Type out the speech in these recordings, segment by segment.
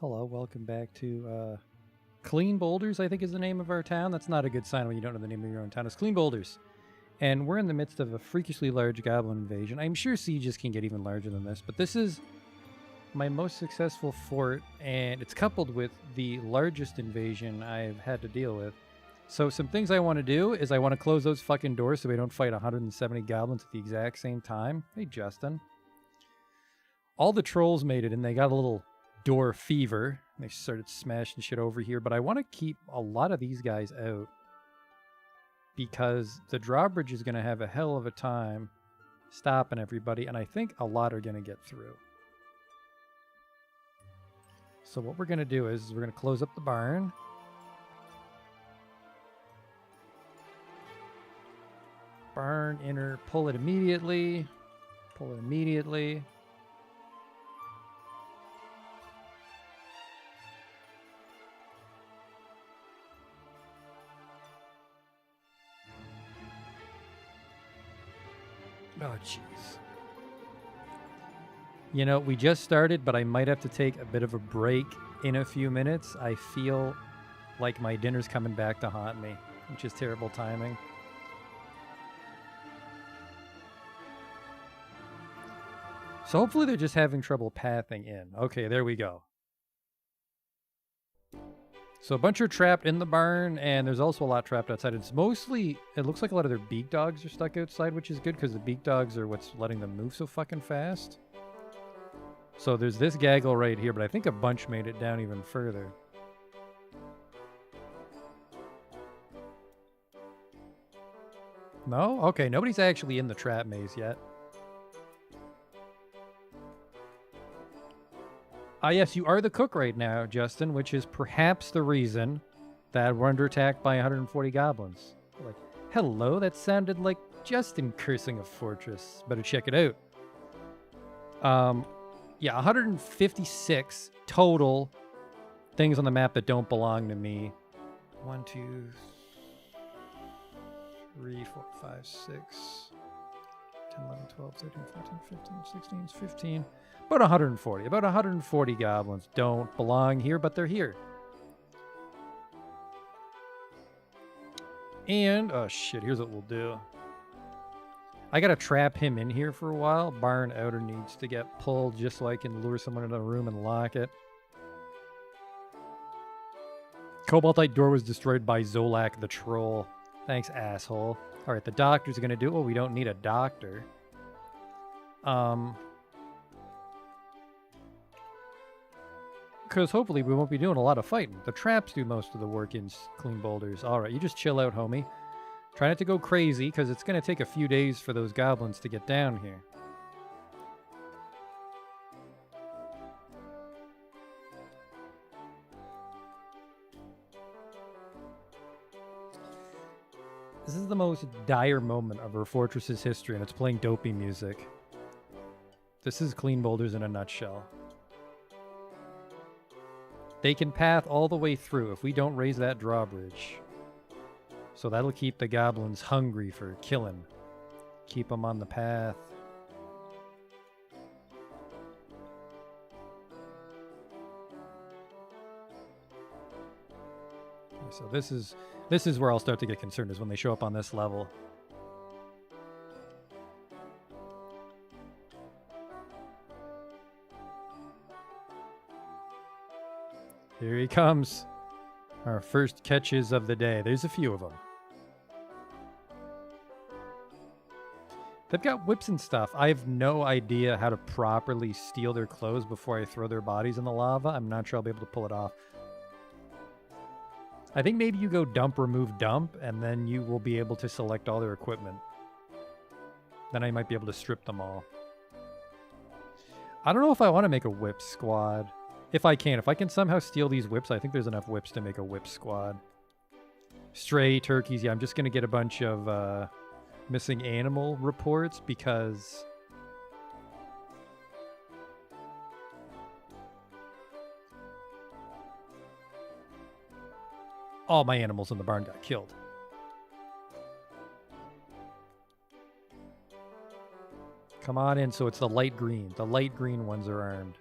Hello, welcome back to Clean Boulders, I think is the name of our town. That's not a good sign when you don't know the name of your own town. It's Clean Boulders. And we're in the midst of a freakishly large goblin invasion. I'm sure sieges can get even larger than this, but this is my most successful fort, and it's coupled with the largest invasion I've had to deal with. So some things I want to do is I want to close those fucking doors so we don't fight 170 goblins at the exact same time. Hey, Justin. All the trolls made it, and they got a little door fever. They started smashing shit over here, but I want to keep a lot of these guys out because the drawbridge is going to have a hell of a time stopping everybody, and I think a lot are going to get through. So what we're going to do is we're going to close up the barn. Barn inner, pull it immediately. Pull it immediately. Oh, jeez. You know, we just started, but I might have to take a bit of a break in a few minutes. I feel like my dinner's coming back to haunt me, which is terrible timing. So hopefully they're just having trouble pathing in. Okay, there we go. So a bunch are trapped in the barn, and there's also a lot trapped outside. It's mostly, it looks like a lot of their beak dogs are stuck outside, which is good because the beak dogs are what's letting them move so fucking fast. So there's this gaggle right here, but I think a bunch made it down even further. No? Okay, nobody's actually in the trap maze yet. Ah, yes, you are the cook right now, Justin, which is perhaps the reason that we're under attack by 140 goblins. Like, hello, that sounded like Justin cursing a fortress. Better check it out. Yeah, 156 total things on the map that don't belong to me. 1, 2, 3, 4, 5, 6, 10, 11, 12, 13, 14, 15, 16, 15. About 140. About 140 goblins don't belong here, but they're here. And, oh shit, here's what we'll do. I gotta trap him in here for a while. Barn outer needs to get pulled just so I can lure someone into a room and lock it. Cobaltite door was destroyed by Zolak the troll. Thanks, asshole. Alright, the doctor's gonna do... Oh, we don't need a doctor. Because hopefully we won't be doing a lot of fighting. The traps do most of the work in Clean Boulders. Alright, you just chill out, homie. Try not to go crazy, because it's going to take a few days for those goblins to get down here. This is the most dire moment of our fortress's history, and it's playing dopey music. This is Clean Boulders in a nutshell. They can path all the way through if we don't raise that drawbridge. So that'll keep the goblins hungry for killing. Keep them on the path. Okay, so this is where I'll start to get concerned, is when they show up on this level. Here he comes. Our first catches of the day. There's a few of them. They've got whips and stuff. I have no idea how to properly steal their clothes before I throw their bodies in the lava. I'm not sure I'll be able to pull it off. I think maybe you go dump, remove, dump, and then you will be able to select all their equipment. Then I might be able to strip them all. I don't know if I want to make a whip squad. If I can somehow steal these whips, I think there's enough whips to make a whip squad. Stray turkeys, yeah, I'm just going to get a bunch of missing animal reports because... all my animals in the barn got killed. Come on in, so it's the light green. The light green ones are armed.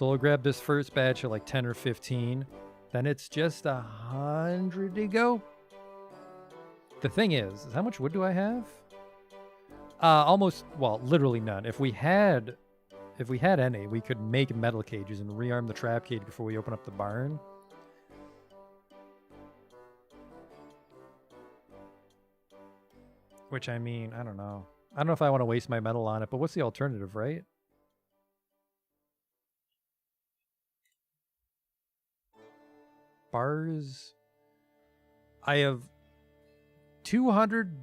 So we'll grab this first batch of like 10 or 15. Then it's just 100 to go. The thing is how much wood do I have? Almost, well, literally none. If we had any, we could make metal cages and rearm the trap cage before we open up the barn. Which, I mean, I don't know. I don't know if I want to waste my metal on it, but what's the alternative, right? Bars. I have 200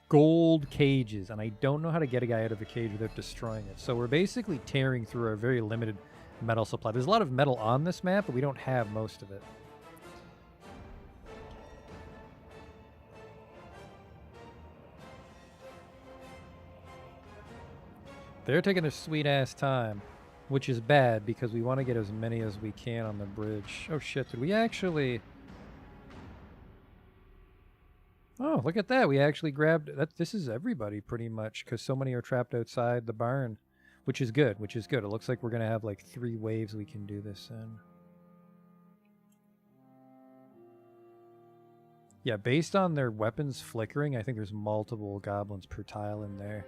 gold cages, and I don't know how to get a guy out of a cage without destroying it. So we're basically tearing through our very limited metal supply. There's a lot of metal on this map, but we don't have most of it. They're taking their sweet-ass time, which is bad because we want to get as many as we can on the bridge. Oh, shit. Did we actually... Oh, look at that. We actually grabbed... This is everybody, pretty much, because so many are trapped outside the barn, which is good, which is good. It looks like we're going to have, like, 3 waves we can do this in. Yeah, based on their weapons flickering, I think there's multiple goblins per tile in there.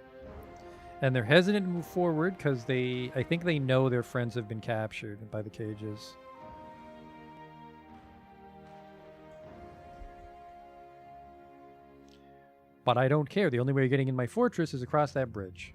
And they're hesitant to move forward because I think they know their friends have been captured by the cages. But I don't care. The only way you're getting in my fortress is across that bridge.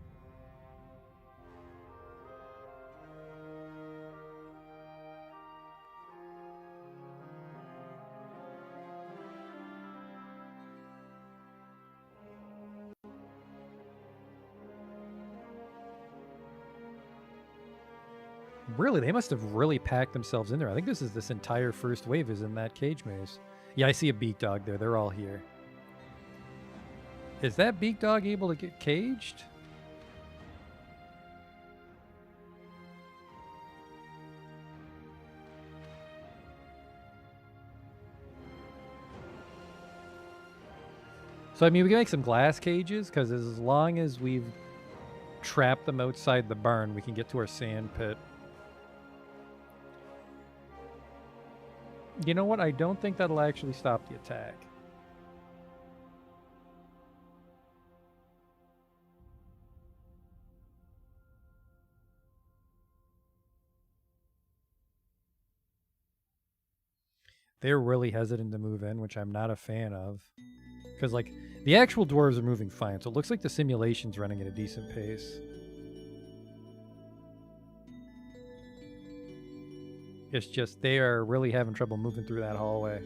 Really, they must have really packed themselves in there. I think this entire first wave is in that cage maze. Yeah, I see a beak dog there. They're all here. Is that beak dog able to get caged? So, I mean, we can make some glass cages, because as long as we've trapped them outside the barn, we can get to our sand pit. You know what? I don't think that'll actually stop the attack. They're really hesitant to move in, which I'm not a fan of. Because, like, the actual dwarves are moving fine, so it looks like the simulation's running at a decent pace. It's just they are really having trouble moving through that hallway.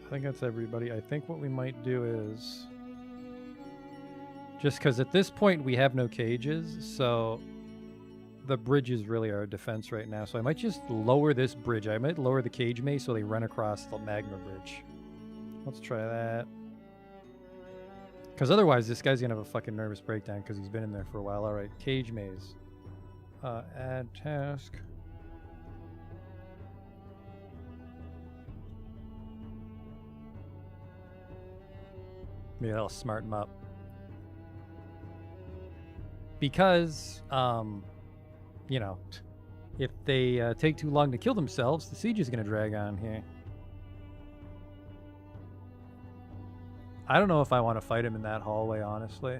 I think that's everybody. I think what we might do is... Just because at this point we have no cages, so the bridge is really our defense right now. So I might just lower this bridge. I might lower the cage maze so they run across the magma bridge. Let's try that. Because otherwise this guy's going to have a fucking nervous breakdown because he's been in there for a while. Alright, cage maze. Add task. Maybe that'll smarten him up. Because, you know, if they take too long to kill themselves, the siege is going to drag on here. I don't know if I want to fight him in that hallway, honestly.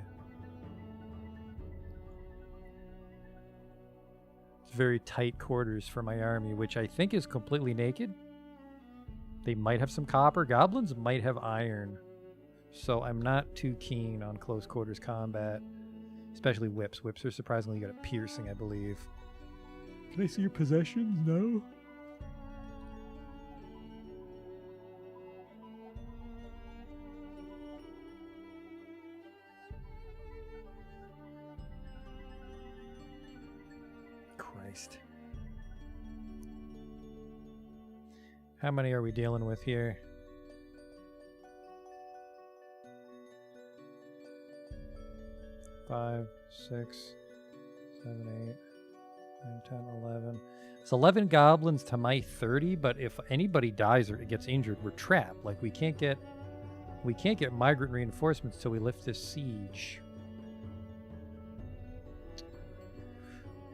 It's very tight quarters for my army, which I think is completely naked. They might have some copper. Goblins might have iron. So I'm not too keen on close quarters combat. Especially whips. Whips are surprisingly good at piercing, I believe. Can I see your possessions? No? Christ. How many are we dealing with here? 5, 6, 7, 8, 9, 10, 11. It's 11 goblins to my 30, but if anybody dies or gets injured, we're trapped. Like, we can't get We can't get migrant reinforcements till we lift this siege.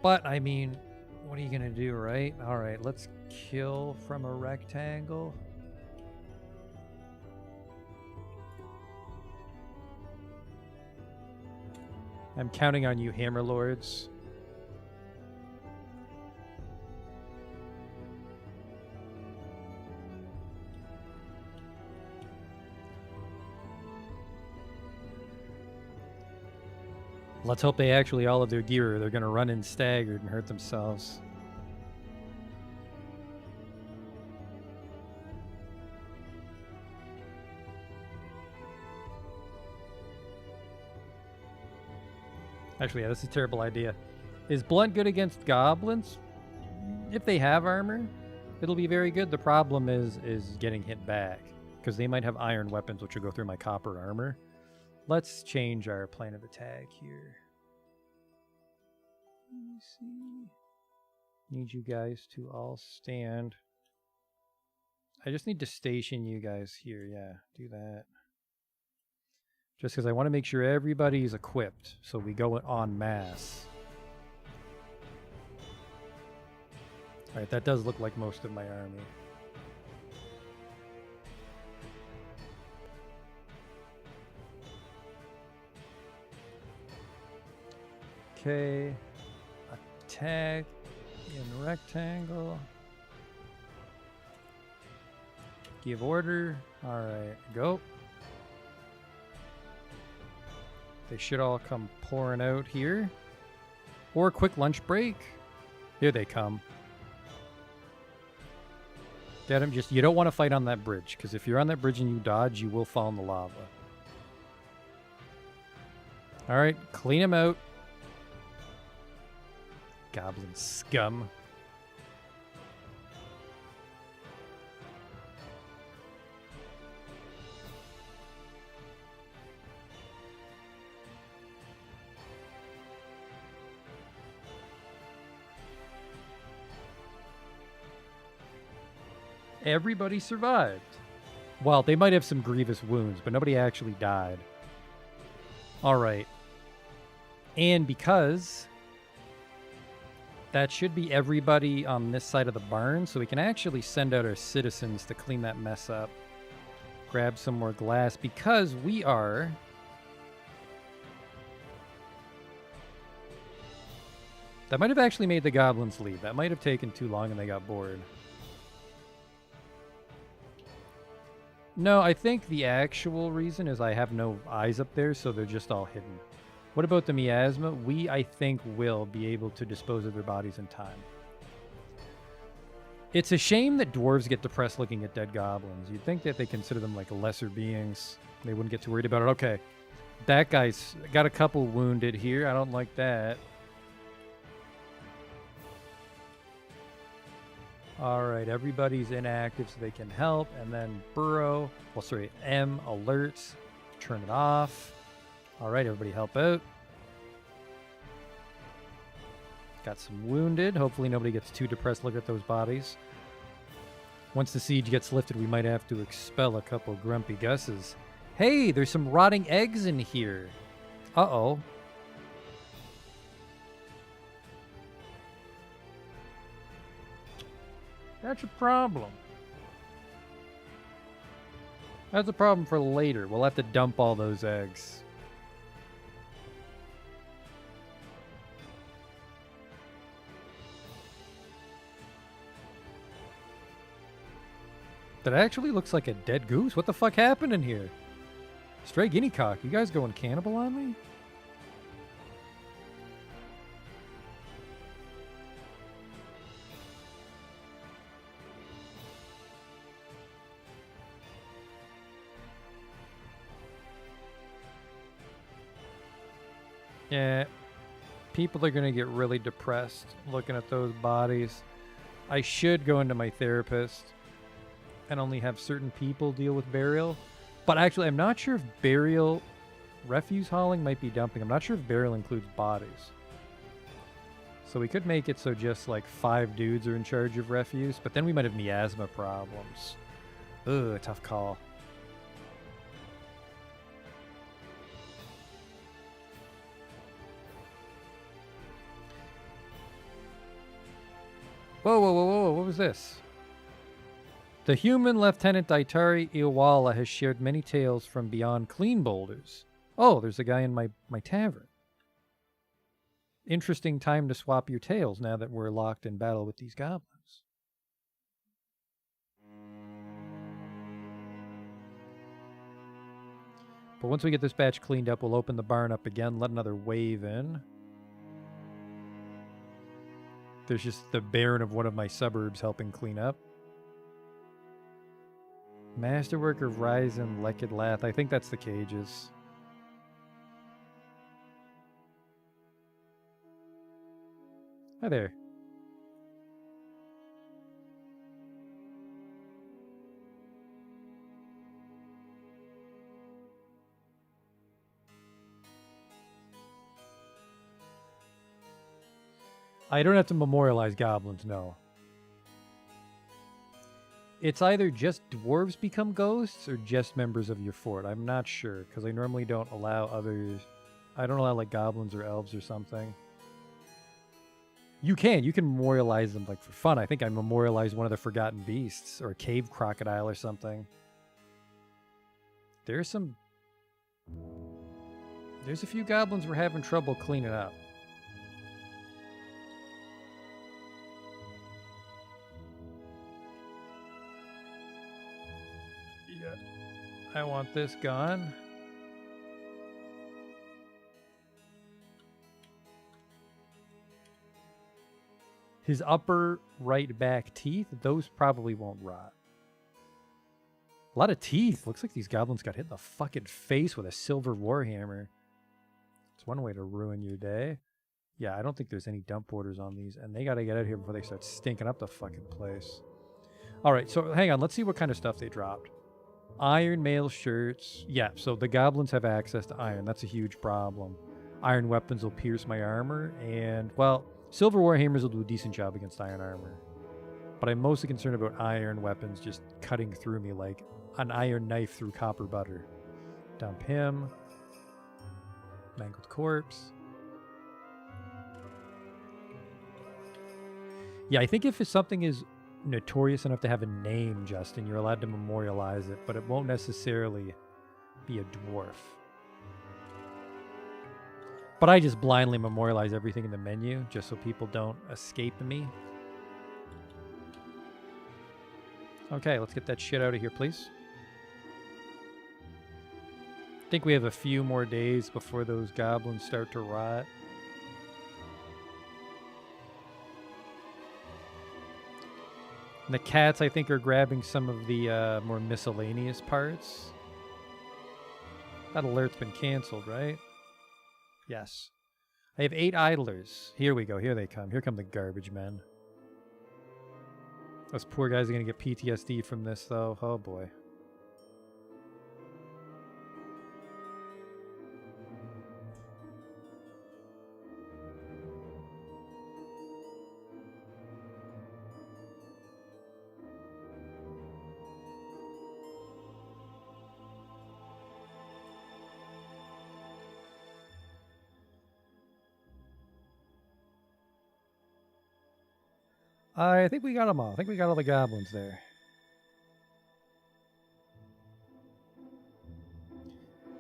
But, I mean, what are you going to do, right? All right, let's kill from a rectangle. I'm counting on you, Hammer Lords. Let's hope they actually all have their gear, or they're going to run in staggered and hurt themselves. Actually, yeah, this is a terrible idea. Is Blunt good against goblins? If they have armor, it'll be very good. The problem is getting hit back, because they might have iron weapons, which will go through my copper armor. Let's change our plan of attack here. Let me see. Need you guys to all stand. I just need to station you guys here. Yeah, do that. Just because I want to make sure everybody's equipped, so we go en masse. Alright, that does look like most of my army. Okay. Attack in rectangle. Give order. Alright, go. They should all come pouring out here. Or a quick lunch break. Here they come. Get them. Just, you don't want to fight on that bridge, because if you're on that bridge and you dodge, you will fall in the lava. Alright, clean them out. Goblin scum. Everybody survived. Well, they might have some grievous wounds, but nobody actually died. Alright. And because that should be everybody on this side of the barn, so we can actually send out our citizens to clean that mess up. Grab some more glass, because we are... That might have actually made the goblins leave. That might have taken too long and they got bored. No, I think the actual reason is I have no eyes up there, so they're just all hidden. What about the miasma? We, I think, will be able to dispose of their bodies in time. It's a shame that dwarves get depressed looking at dead goblins. You'd think that they consider them like lesser beings. They wouldn't get too worried about it. Okay, that guy's got a couple wounded here. I don't like that. Alright, everybody's inactive so they can help. And then Burrow, well, sorry, M, alerts, turn it off. Alright, everybody help out. Got some wounded. Hopefully nobody gets too depressed looking at those bodies. Once the siege gets lifted, we might have to expel a couple grumpy gusses. Hey, there's some rotting eggs in here. Uh-oh. That's a problem. That's a problem for later. We'll have to dump all those eggs. That actually looks like a dead goose. What the fuck happened in here? Stray guinea cock, you guys going cannibal on me? Yeah, people are going to get really depressed looking at those bodies. I should go into my therapist and only have certain people deal with burial. But actually, I'm not sure if burial refuse hauling might be dumping. I'm not sure if burial includes bodies. So we could make it so just like 5 dudes are in charge of refuse, but then we might have miasma problems. Ugh, tough call. Whoa, whoa, whoa, whoa, what was this? The human Lieutenant Daitari Iwala has shared many tales from beyond clean boulders. Oh, there's a guy in my tavern. Interesting time to swap your tales now that we're locked in battle with these goblins. But once we get this batch cleaned up, we'll open the barn up again, let another wave in. There's just the Baron of one of my suburbs helping clean up. Masterwork of Ryzen Lekid Lath. I think that's the cages. Hi there. I don't have to memorialize goblins, no. It's either just dwarves become ghosts or just members of your fort. I'm not sure, because I normally don't allow others. I don't allow like goblins or elves or something. You can memorialize them like for fun. I think I memorialized one of the forgotten beasts or a cave crocodile or something. There's a few goblins we're having trouble cleaning up. Yeah, I want this gone. His upper right back teeth, those probably won't rot. A lot of teeth. Looks like these goblins got hit in the fucking face with a silver warhammer. It's one way to ruin your day. Yeah, I don't think there's any dump orders on these, and they gotta get out of here before they start stinking up the fucking place. Alright, so hang on. Let's see what kind of stuff they dropped. Iron mail shirts. Yeah, so the goblins have access to iron. That's a huge problem. Iron weapons will pierce my armor, and, well, silver warhammers will do a decent job against iron armor. But I'm mostly concerned about iron weapons just cutting through me like an iron knife through copper butter. Dump him. Mangled corpse. Yeah, I think if something is notorious enough to have a name, Justin, you're allowed to memorialize it, but it won't necessarily be a dwarf. But I just blindly memorialize everything in the menu just so people don't escape me. Okay, let's get that shit out of here, please. I think we have a few more days before those goblins start to rot. And the cats, I think, are grabbing some of the more miscellaneous parts. That alert's been canceled, right? Yes. I have 8 idlers. Here we go. Here they come. Here come the garbage men. Those poor guys are going to get PTSD from this, though. Oh, boy. I think we got them all. I think we got all the goblins there.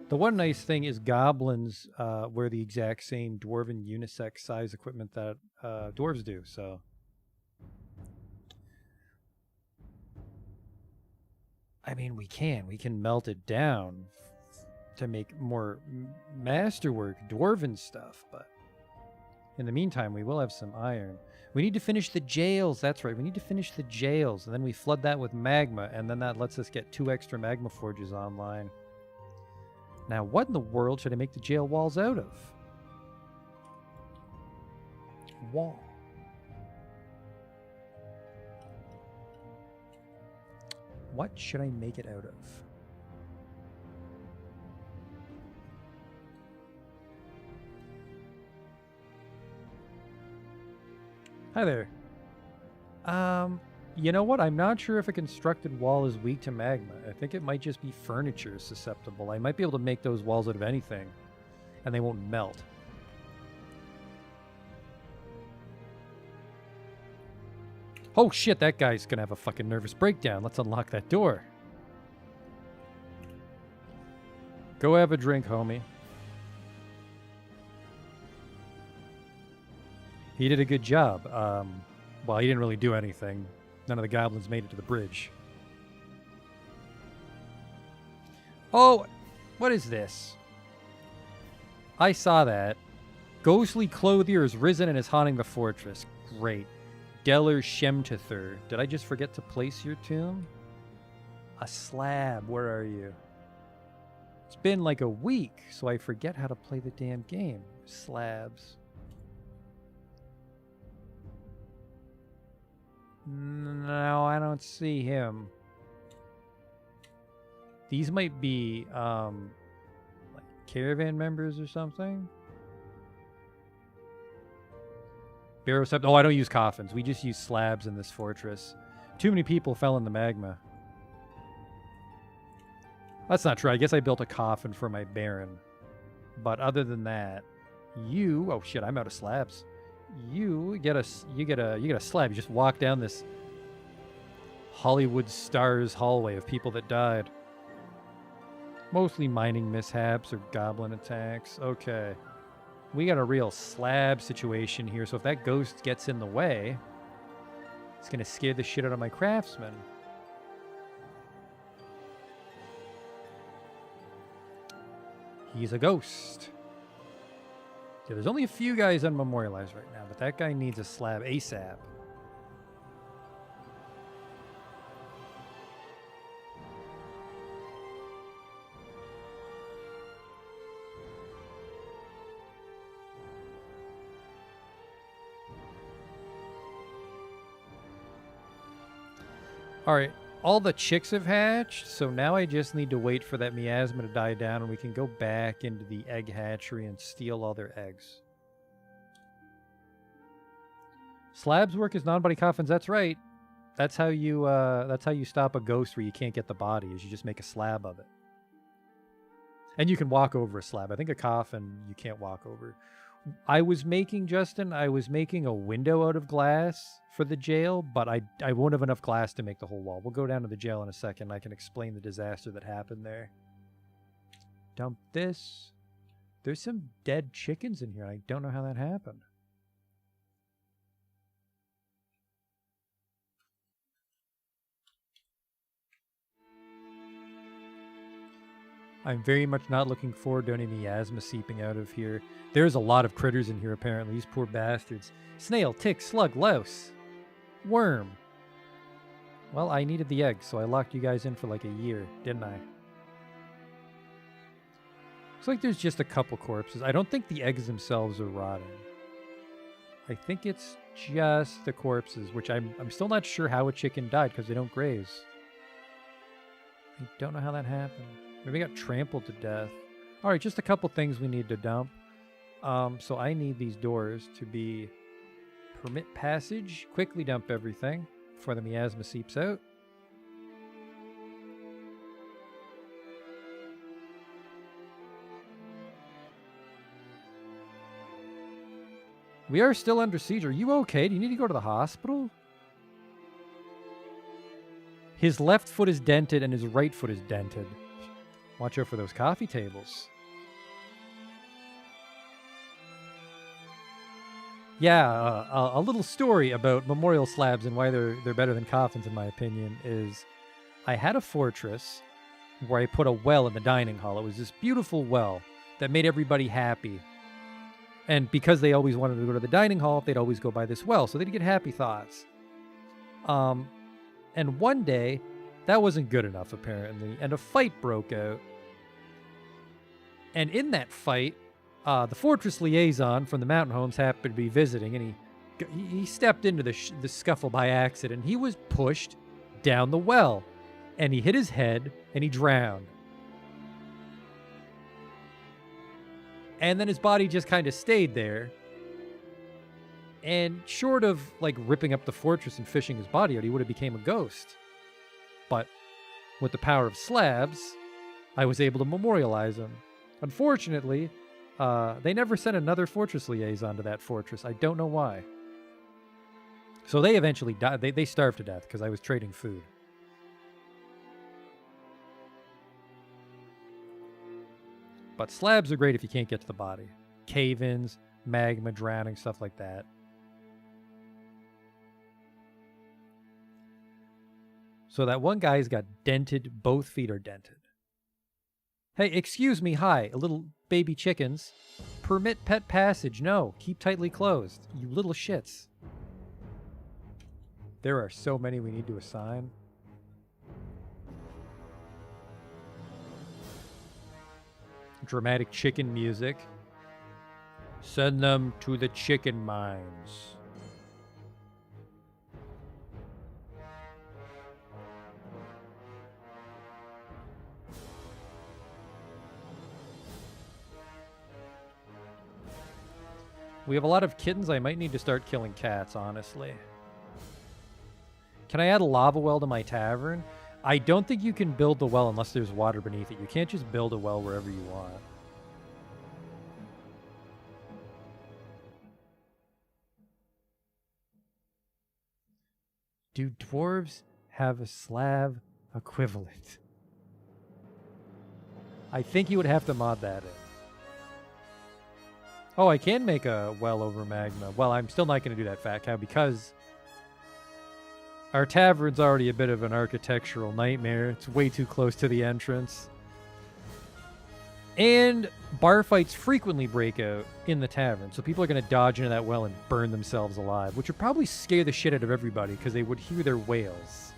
The one nice thing is goblins wear the exact same dwarven unisex size equipment that dwarves do, so. I mean, we can melt it down to make more masterwork dwarven stuff, but in the meantime, we will have some iron. We need to finish the jails. That's right. We need to finish the jails. And then we flood that with magma. And then that lets us get 2 extra magma forges online. Now, what in the world should I make the jail walls out of? Wall. What should I make it out of? Hi there. You know what? I'm not sure if a constructed wall is weak to magma. I think it might just be furniture susceptible. I might be able to make those walls out of anything, and they won't melt. Oh shit, that guy's gonna have a fucking nervous breakdown. Let's unlock that door. Go have a drink, homie. He did a good job. Well, he didn't really do anything. None of the goblins made it to the bridge. Oh, what is this? I saw that. Ghostly clothier is risen and is haunting the fortress. Great. Geller Shemtither. Did I just forget to place your tomb? A slab. Where are you? It's been like a week, so I forget how to play the damn game. Slabs. No, I don't see him. These might be, like caravan members or something. Barrow-sept. Oh, I don't use coffins. We just use slabs in this fortress. Too many people fell in the magma. That's not true. I guess I built a coffin for my baron. But other than that, you... Oh shit, I'm out of slabs. You get a slab. You just walk down this Hollywood stars hallway of people that died. Mostly mining mishaps or goblin attacks. Okay. We got a real slab situation here, so if that ghost gets in the way, it's going to scare the shit out of my craftsman. He's a ghost. Yeah, there's only a few guys unmemorialized right now, but that guy needs a slab ASAP. Alright, all the chicks have hatched, so now I just need to wait for that miasma to die down and we can go back into the egg hatchery and steal all their eggs. Slabs work as non-body coffins, that's right. That's how you stop a ghost where you can't get the body, is you just make a slab of it. And you can walk over a slab. I think a coffin you can't walk over. I was making a window out of glass for the jail, but I won't have enough glass to make the whole wall. We'll go down to the jail in a second. I can explain the disaster that happened there. Dump this. There's some dead chickens in here. I don't know how that happened. I'm very much not looking forward to any miasma seeping out of here. There's a lot of critters in here, apparently. These poor bastards. Snail, tick, slug, louse. Worm. Well, I needed the eggs, so I locked you guys in for like a year, didn't I? Looks like there's just a couple corpses. I don't think the eggs themselves are rotting. I think it's just the corpses, which I'm still not sure how a chicken died because they don't graze. I don't know how that happened. Maybe got trampled to death. All right, just a couple things we need to dump. So I need these doors to be permit passage. Quickly dump everything before the miasma seeps out. We are still under siege. Are you okay? Do you need to go to the hospital? His left foot is dented and his right foot is dented. Watch out for those coffee tables. Yeah, a little story about memorial slabs and why they're better than coffins, in my opinion, is I had a fortress where I put a well in the dining hall. It was this beautiful well that made everybody happy. And because they always wanted to go to the dining hall, they'd always go by this well, so they'd get happy thoughts. And one day, that wasn't good enough, apparently, and a fight broke out. And in that fight, the fortress liaison from the mountain homes happened to be visiting, and he stepped into the scuffle by accident. He was pushed down the well, and he hit his head, and he drowned. And then his body just kind of stayed there. And short of, like, ripping up the fortress and fishing his body out, he would have became a ghost. But with the power of slabs, I was able to memorialize him. Unfortunately, they never sent another fortress liaison to that fortress. I don't know why. So they eventually died. They starved to death because I was trading food. But slabs are great if you can't get to the body. Cave-ins, magma, drowning, stuff like that. So that one guy's got dented, both feet are dented. Hey, excuse me, hi, little baby chickens. Permit pet passage. No, keep tightly closed. You little shits. There are so many we need to assign. Dramatic chicken music. Send them to the chicken mines. We have a lot of kittens. I might need to start killing cats, honestly. Can I add a lava well to my tavern? I don't think you can build the well unless there's water beneath it. You can't just build a well wherever you want. Do dwarves have a slab equivalent? I think you would have to mod that in. Oh, I can make a well over magma. Well, I'm still not going to do that, Fat Cow, because our tavern's already a bit of an architectural nightmare. It's way too close to the entrance. And bar fights frequently break out in the tavern, so people are going to dodge into that well and burn themselves alive, which would probably scare the shit out of everybody because they would hear their wails.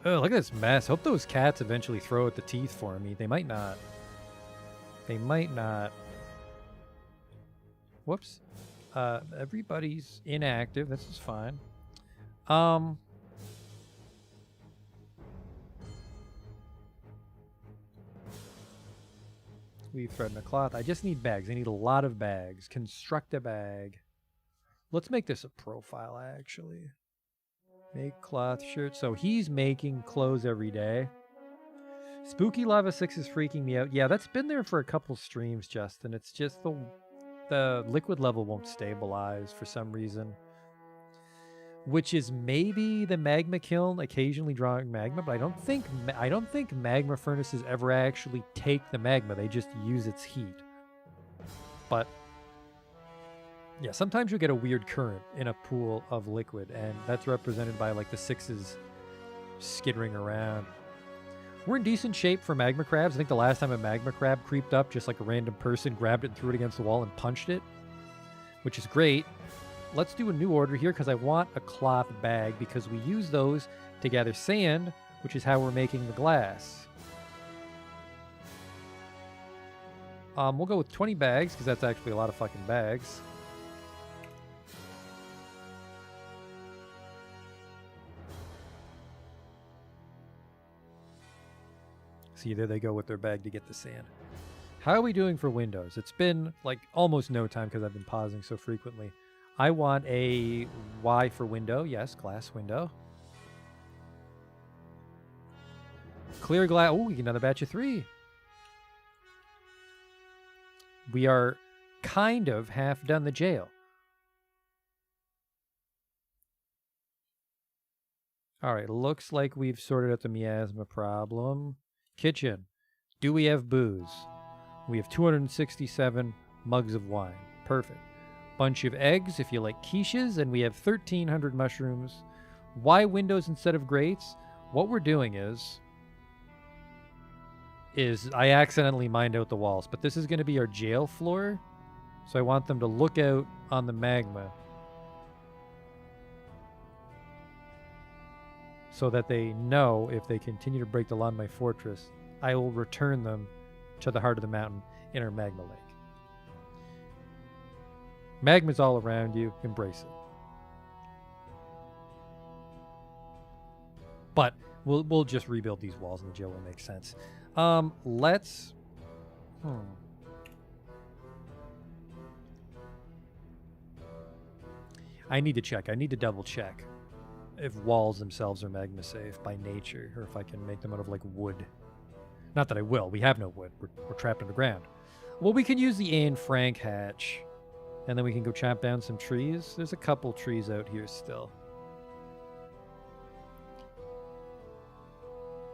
Oh, look at this mess. Hope those cats eventually throw out the teeth for me. They might not. They might not. Whoops. Everybody's inactive. This is fine. Weave thread and a cloth. I just need bags. I need a lot of bags. Construct a bag. Let's make this a profile, actually. Make cloth shirts. So he's making clothes every day. Spooky Lava 6 is freaking me out. Yeah, that's been there for a couple streams, Justin. It's just the liquid level won't stabilize for some reason. Which is maybe the magma kiln occasionally drawing magma, but I don't think magma furnaces ever actually take the magma. They just use its heat. But yeah, sometimes you'll get a weird current in a pool of liquid, and that's represented by like the 6s skittering around. We're in decent shape for magma crabs. I think the last time a magma crab creeped up, just like a random person grabbed it and threw it against the wall and punched it, which is great. Let's do a new order here because I want a cloth bag because we use those to gather sand, which is how we're making the glass. We'll go with 20 bags because that's actually a lot of fucking bags. See, there they go with their bag to get the sand. How are we doing for windows? It's been like almost no time because I've been pausing so frequently. I want a Y for window. Yes, glass window. Clear glass. Oh, we get another batch of 3. We are kind of half done the jail. All right, looks like we've sorted out the miasma problem. Kitchen. Do we have booze? We have 267 mugs of wine. Perfect. Bunch of eggs if you like quiches, and we have 1,300 mushrooms. Why windows instead of grates? What we're doing is I accidentally mined out the walls, but this is going to be our jail floor, so I want them to look out on the magma so that they know if they continue to break the law in my fortress, I will return them to the heart of the mountain in our magma lake. Magma's all around you. Embrace it. But we'll just rebuild these walls and the jail will make sense. Let's... I need to check. I need to double check if walls themselves are magma safe by nature, or if I can make them out of like wood. Not that I will. We have no wood. We're trapped underground. Well, we can use the Anne Frank hatch. And then we can go chop down some trees. There's a couple trees out here still.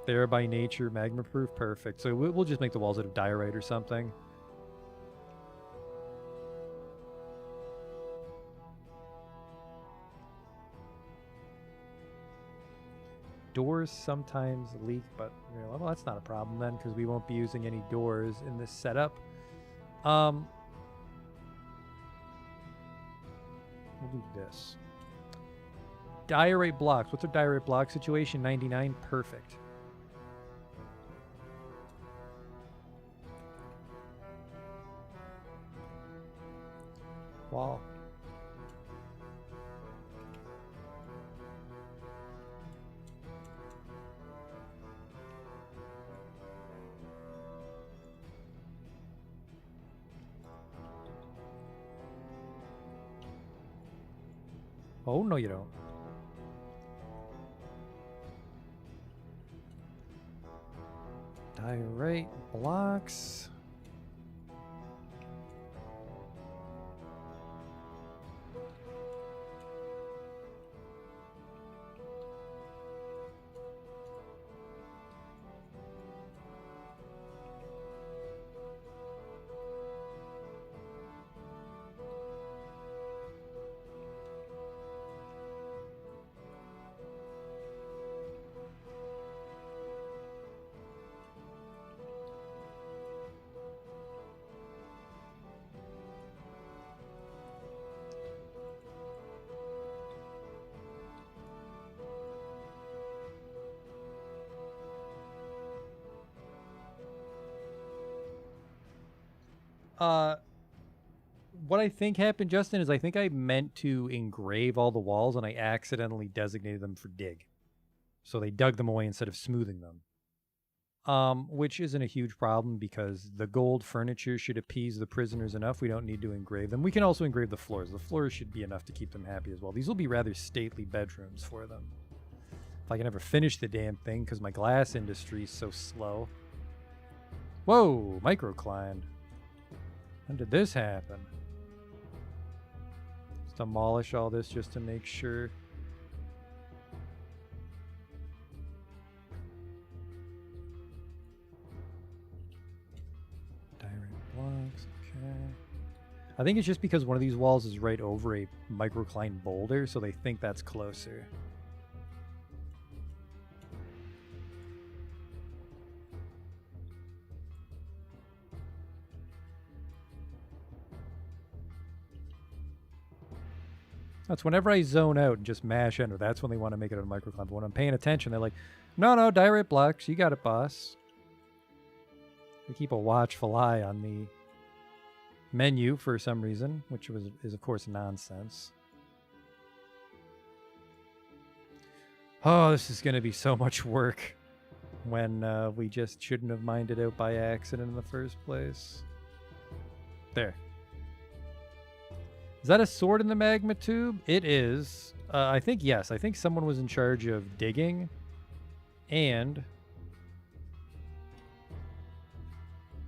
There by nature, magma proof, perfect. So we'll just make the walls out of diorite or something. Doors sometimes leak, but well, that's not a problem then, because we won't be using any doors in this setup. We'll do this. Diorite blocks. What's our diorite block situation? 99. Perfect. Wall. Oh, no, you don't. Diorite blocks. What I think happened, Justin, is I think I meant to engrave all the walls and I accidentally designated them for dig. So they dug them away instead of smoothing them. Which isn't a huge problem because the gold furniture should appease the prisoners enough. We don't need to engrave them. We can also engrave the floors. The floors should be enough to keep them happy as well. These will be rather stately bedrooms for them. If I can ever finish the damn thing because my glass industry is so slow. Whoa, microclined. When did this happen? Let's demolish all this just to make sure. Diorite blocks, okay. I think it's just because one of these walls is right over a microcline boulder, so they think that's closer. That's whenever I zone out and just mash enter, that's when they want to make it a microclimb. But when I'm paying attention, they're like, no, diorite blocks, you got it, boss. They keep a watchful eye on the menu for some reason, which is of course nonsense. Oh, this is going to be so much work when we just shouldn't have mined it out by accident in the first place. There. Is that a sword in the magma tube? It is. I think, yes. I think someone was in charge of digging. And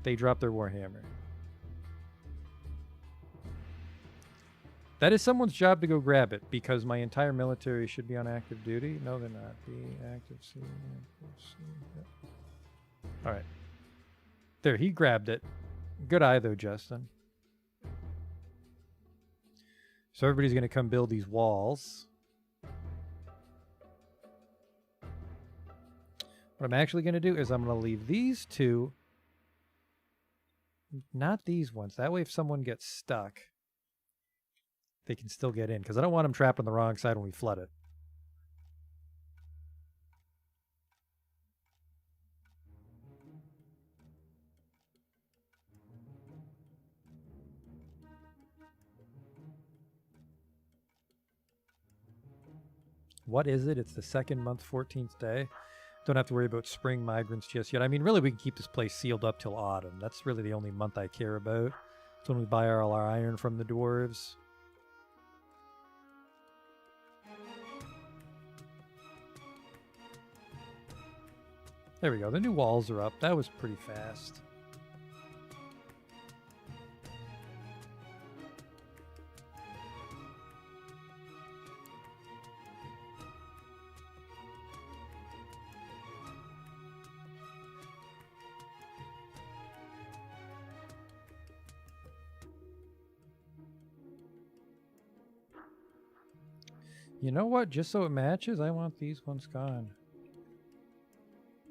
they dropped their warhammer. That is someone's job to go grab it, because my entire military should be on active duty. No, they're not. Be active C. Yep. All right. There, he grabbed it. Good eye, though, Justin. So everybody's going to come build these walls. What I'm actually going to do is I'm going to leave these two. Not these ones. That way if someone gets stuck, they can still get in. Because I don't want them trapped on the wrong side when we flood it. What is it? It's the second month, 14th day. Don't have to worry about spring migrants just yet. I mean, really, we can keep this place sealed up till autumn. That's really the only month I care about. It's when we buy all our iron from the dwarves. There we go. The new walls are up. That was pretty fast. You know what? Just so it matches, I want these ones gone.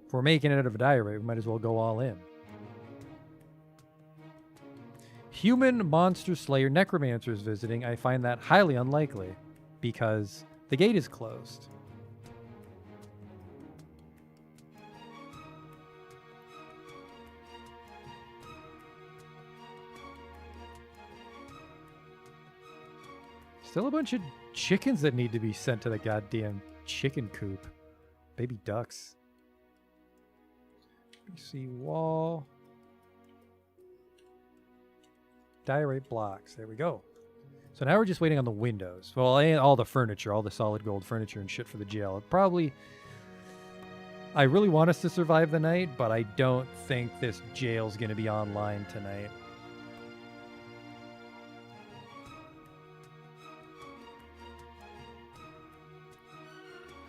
If we're making it out of a diorite, we might as well go all in. Human monster slayer necromancer is visiting. I find that highly unlikely because the gate is closed. Still a bunch of chickens that need to be sent to the goddamn chicken coop. Baby ducks. Let me see. Wall. Diorite blocks. There we go. So now we're just waiting on the windows. Well, and all the furniture, all the solid gold furniture and shit for the jail. Probably... I really want us to survive the night, but I don't think this jail's going to be online tonight.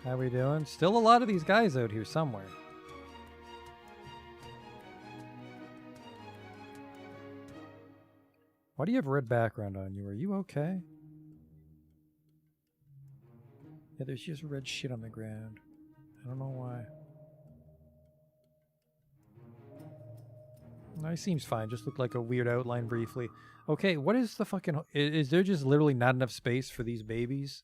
How we doing? Still a lot of these guys out here somewhere. Why do you have a red background on you? Are you okay? Yeah, there's just red shit on the ground. I don't know why. No, he seems fine. Just looked like a weird outline briefly. Okay, what is the fucking... Is there just literally not enough space for these babies?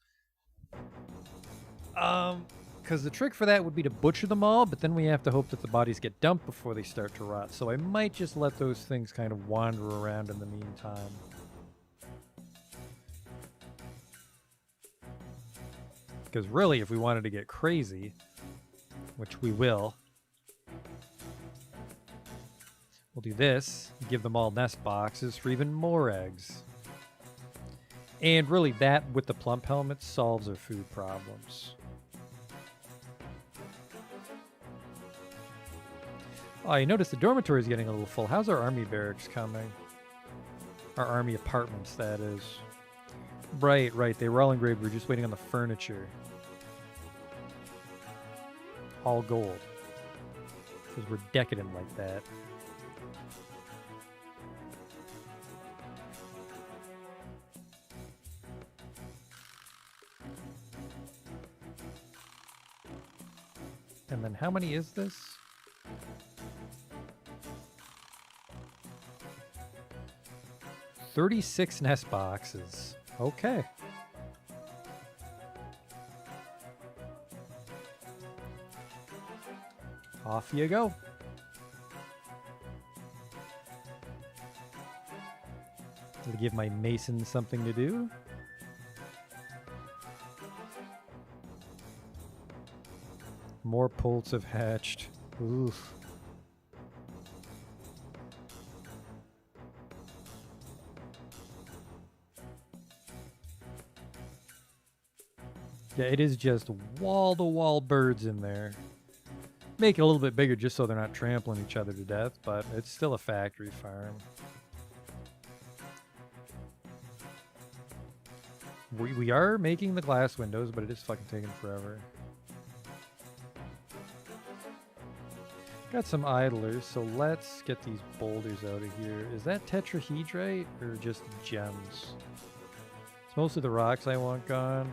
Because the trick for that would be to butcher them all, but then we have to hope that the bodies get dumped before they start to rot. So I might just let those things kind of wander around in the meantime. Because really, if we wanted to get crazy, which we will, we'll do this, give them all nest boxes for even more eggs. And really, that with the plump helmets solves our food problems. Oh, you notice the dormitory is getting a little full. How's our army barracks coming? Our army apartments, that is. Right. They were all engraved. We're just waiting on the furniture. All gold. Because we're decadent like that. And then how many is this? 36 nest boxes. Okay. Off you go. To give my mason something to do. More poults have hatched. Oof. Yeah, it is just wall-to-wall birds in there. Make it a little bit bigger just so they're not trampling each other to death, but it's still a factory farm. We are making the glass windows, but it is fucking taking forever. Got some idlers, so let's get these boulders out of here. Is that tetrahedrite or just gems? It's mostly the rocks I want gone.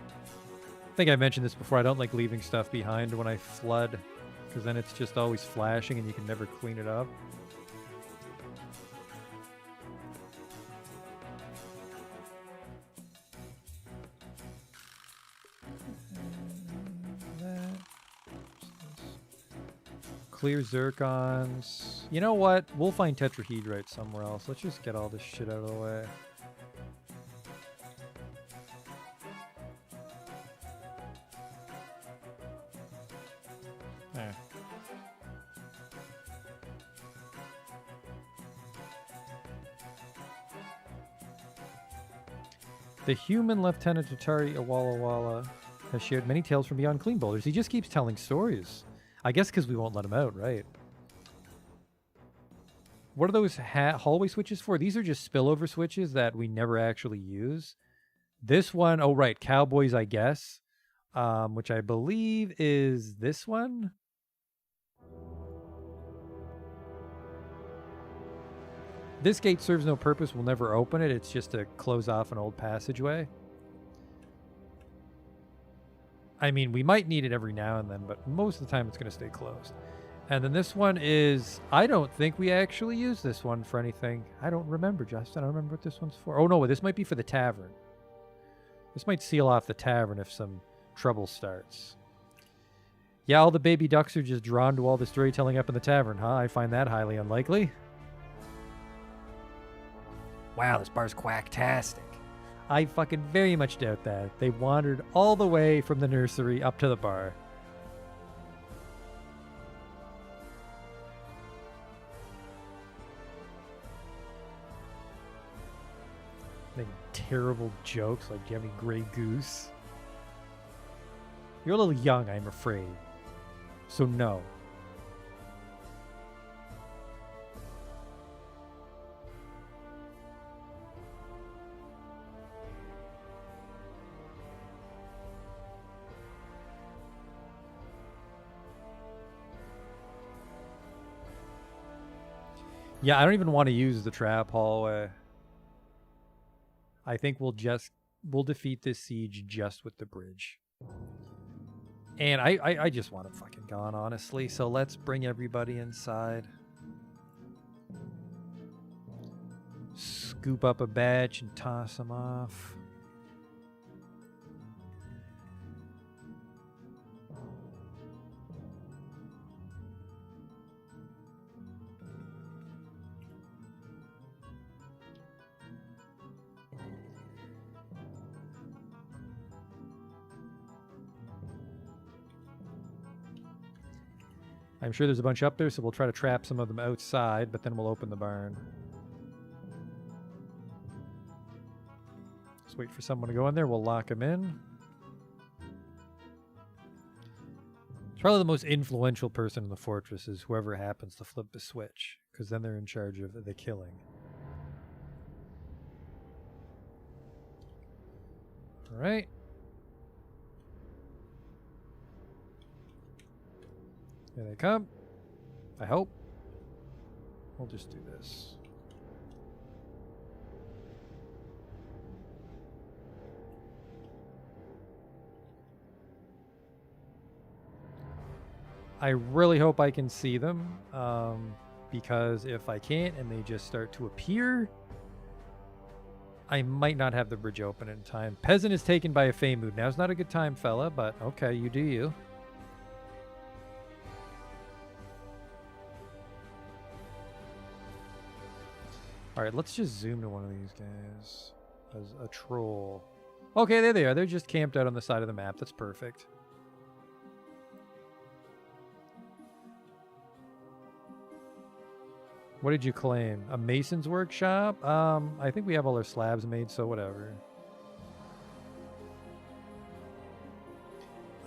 I think I mentioned this before. I don't like leaving stuff behind when I flood, because then it's just always flashing and you can never clean it up. Clear zircons. You know what? We'll find tetrahedrite somewhere else. Let's just get all this shit out of the way. There. The human Lieutenant Tatari Awala Wala has shared many tales from beyond clean boulders. He just keeps telling stories. I guess because we won't let them out, right? What are those hallway switches for? These are just spillover switches that we never actually use. This one, oh right, cowboys, I guess, which I believe is this one. This gate serves no purpose. We'll never open it. It's just to close off an old passageway. I mean, we might need it every now and then, but most of the time it's going to stay closed. And then this one is, I don't think we actually use this one for anything. I don't remember, Justin. I don't remember what this one's for. Oh, no, this might be for the tavern. This might seal off the tavern if some trouble starts. Yeah, all the baby ducks are just drawn to all the storytelling up in the tavern, huh? I find that highly unlikely. Wow, this bar's quacktastic. I fucking very much doubt that. They wandered all the way from the nursery up to the bar. Making terrible jokes like, do you have any Grey Goose? You're a little young, I'm afraid. So no. Yeah, I don't even want to use the trap hallway. I think we'll defeat this siege just with the bridge. And I just want it fucking gone, honestly. So let's bring everybody inside. Scoop up a batch and toss them off. I'm sure there's a bunch up there, so we'll try to trap some of them outside, but then we'll open the barn. Just wait for someone to go in there. We'll lock them in. It's probably the most influential person in the fortress is whoever happens to flip the switch, because then they're in charge of the killing. All right. Here they come. I hope. We'll just do this. I really hope I can see them, because if I can't and they just start to appear, I might not have the bridge open in time. Peasant is taken by a Fey mood. Now's not a good time, fella, but okay, you do you. Alright, let's just zoom to one of these guys as a troll. Okay, there they are. They're just camped out on the side of the map. That's perfect. What did you claim? A mason's workshop? I think we have all our slabs made, so whatever.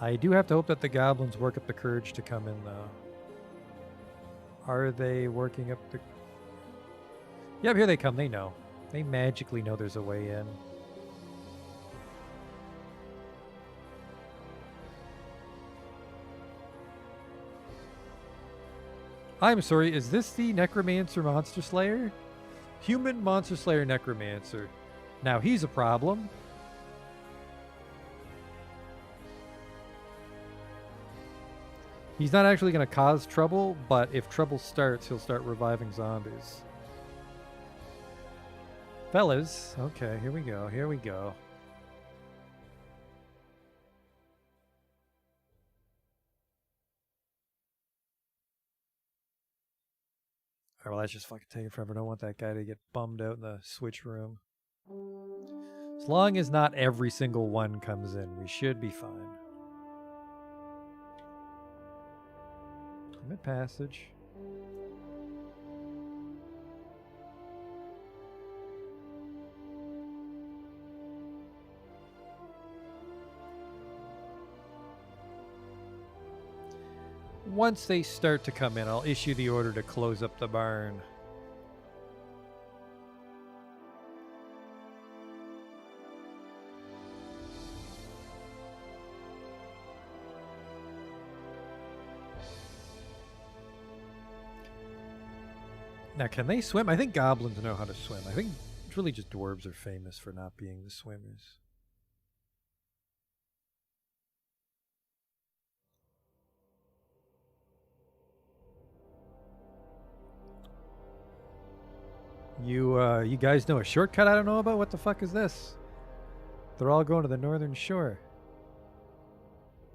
I do have to hope that the goblins work up the courage to come in, though. Are they working up the... Yep, here they come. They know. They magically know there's a way in. I'm sorry, is this the Necromancer Monster Slayer? Human Monster Slayer Necromancer. Now he's a problem. He's not actually going to cause trouble, but if trouble starts, he'll start reviving zombies. Fellas, okay, here we go, here we go. Alright, well that's just fucking taking forever. I don't want that guy to get bummed out in the switch room. As long as not every single one comes in, we should be fine. Mid passage. Once they start to come in, I'll issue the order to close up the barn. Now, can they swim? I think goblins know how to swim. I think it's really just dwarves are famous for not being the swimmers. You guys know a shortcut I don't know about? What the fuck is this? They're all going to the northern shore.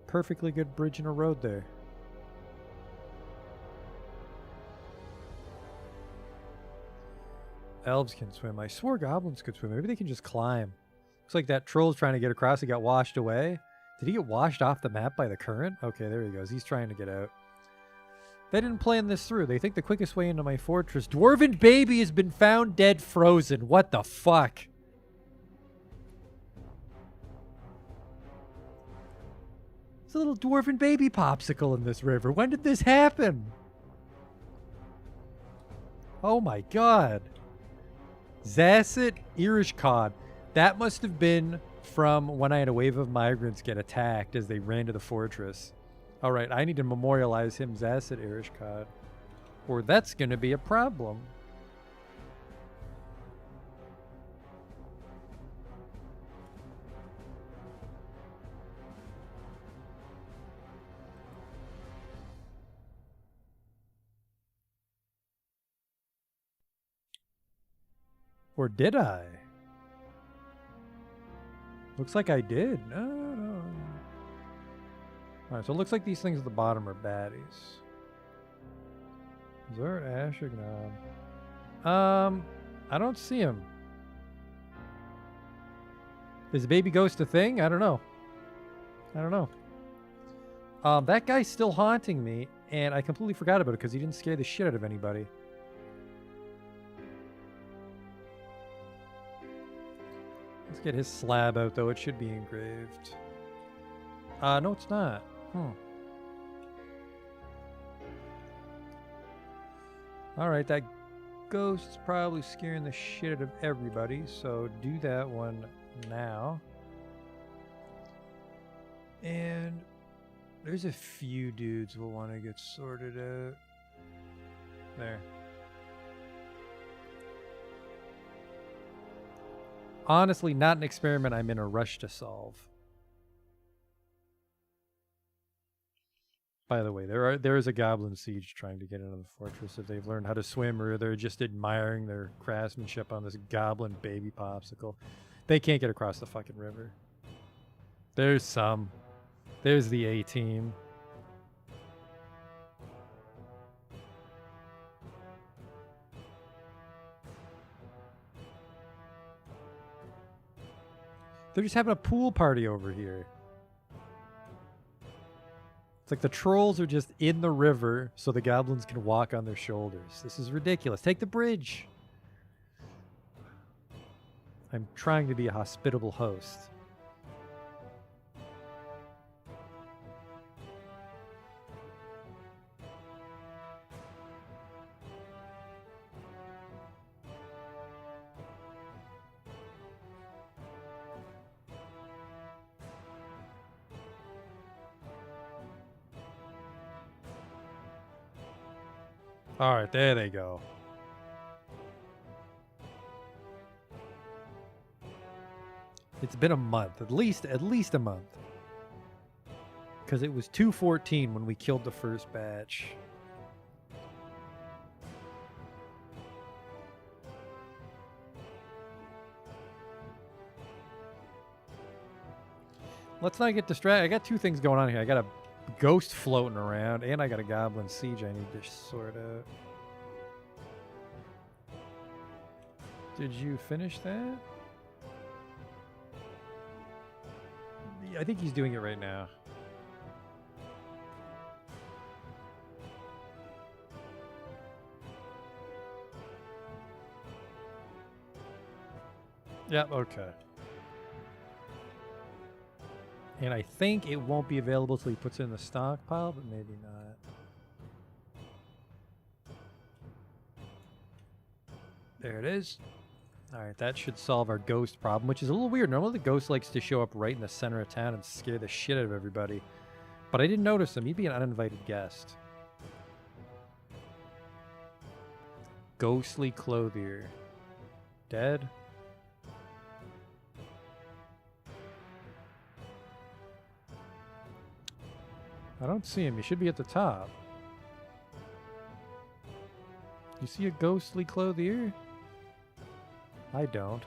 Perfectly good bridge and a road there. Elves can swim. I swore goblins could swim. Maybe they can just climb. Looks like that troll's trying to get across. He got washed away. Did he get washed off the map by the current? Okay, there he goes. He's trying to get out. They didn't plan this through. They think the quickest way into my fortress. Dwarven baby has been found dead frozen. What the fuck? There's a little dwarven baby popsicle in this river. When did this happen? Oh my god. Zasset Irishcod. That must have been from when I had a wave of migrants get attacked as they ran to the fortress. Alright, I need to memorialize him, Zasset Irishcod. Or that's going to be a problem. Or did I? Looks like I did. No. Alright, so it looks like these things at the bottom are baddies. Is there Ashignon? I don't see him. Is the baby ghost a thing? I don't know. That guy's still haunting me, and I completely forgot about it because he didn't scare the shit out of anybody. Let's get his slab out, though. It should be engraved. No, it's not. Alright, that ghost's probably scaring the shit out of everybody, so do that one now. And there's a few dudes we'll want to get sorted out. There. Honestly, not an experiment I'm in a rush to solve. By the way, there is a goblin siege trying to get into the fortress if they've learned how to swim or they're just admiring their craftsmanship on this goblin baby popsicle. They can't get across the fucking river. There's some. There's the A-team. They're just having a pool party over here. It's like the trolls are just in the river so the goblins can walk on their shoulders. This is ridiculous. Take the bridge. I'm trying to be a hospitable host. All right, there they go. It's been a month, at least a month. Because it was 2:14 when we killed the first batch. Let's not get distracted. I got two things going on here. I got a ghost floating around, and I got a goblin siege I need to sort out. Did you finish that? I think he's doing it right now. Yep, okay. And I think it won't be available till he puts it in the stockpile, but maybe not. There it is. All right, that should solve our ghost problem, which is a little weird. Normally the ghost likes to show up right in the center of town and scare the shit out of everybody. But I didn't notice him. He'd be an uninvited guest. Ghostly clothier. Dead? I don't see him. He should be at the top. You see a ghostly clothier? I don't.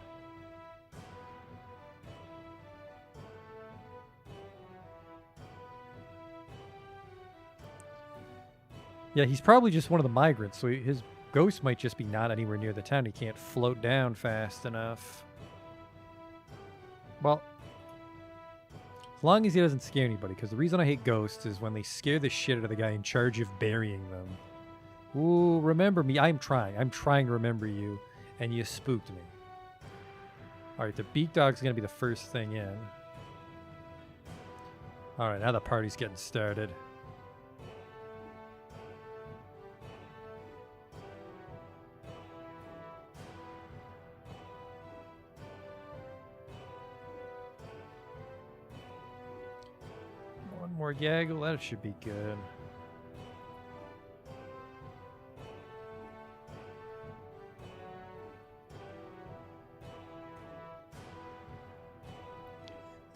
Yeah, he's probably just one of the migrants, so his ghost might just be not anywhere near the town. He can't float down fast enough. Well, as long as he doesn't scare anybody, because the reason I hate ghosts is when they scare the shit out of the guy in charge of burying them. Ooh, remember me. I'm trying to remember you, and you spooked me. Alright, the beak dog's going to be the first thing in. Alright, now the party's getting started. One more gaggle, that should be good.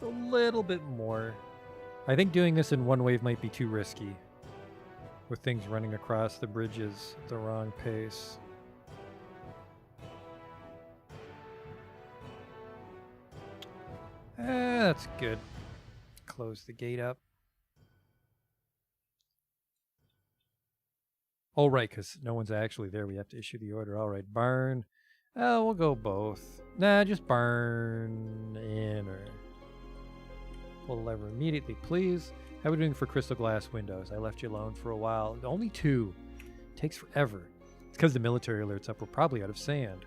A little bit more. I think doing this in one wave might be too risky, with things running across the bridges at the wrong pace. That's good. Close the gate up. Oh, right, because no one's actually there. We have to issue the order. All right, barn. Oh, we'll go both. Nah, just barn in or... Pull the lever immediately, please. How are we doing for crystal glass windows? I left you alone for a while. Only 2. Takes forever. It's because the military alert's up. We're probably out of sand.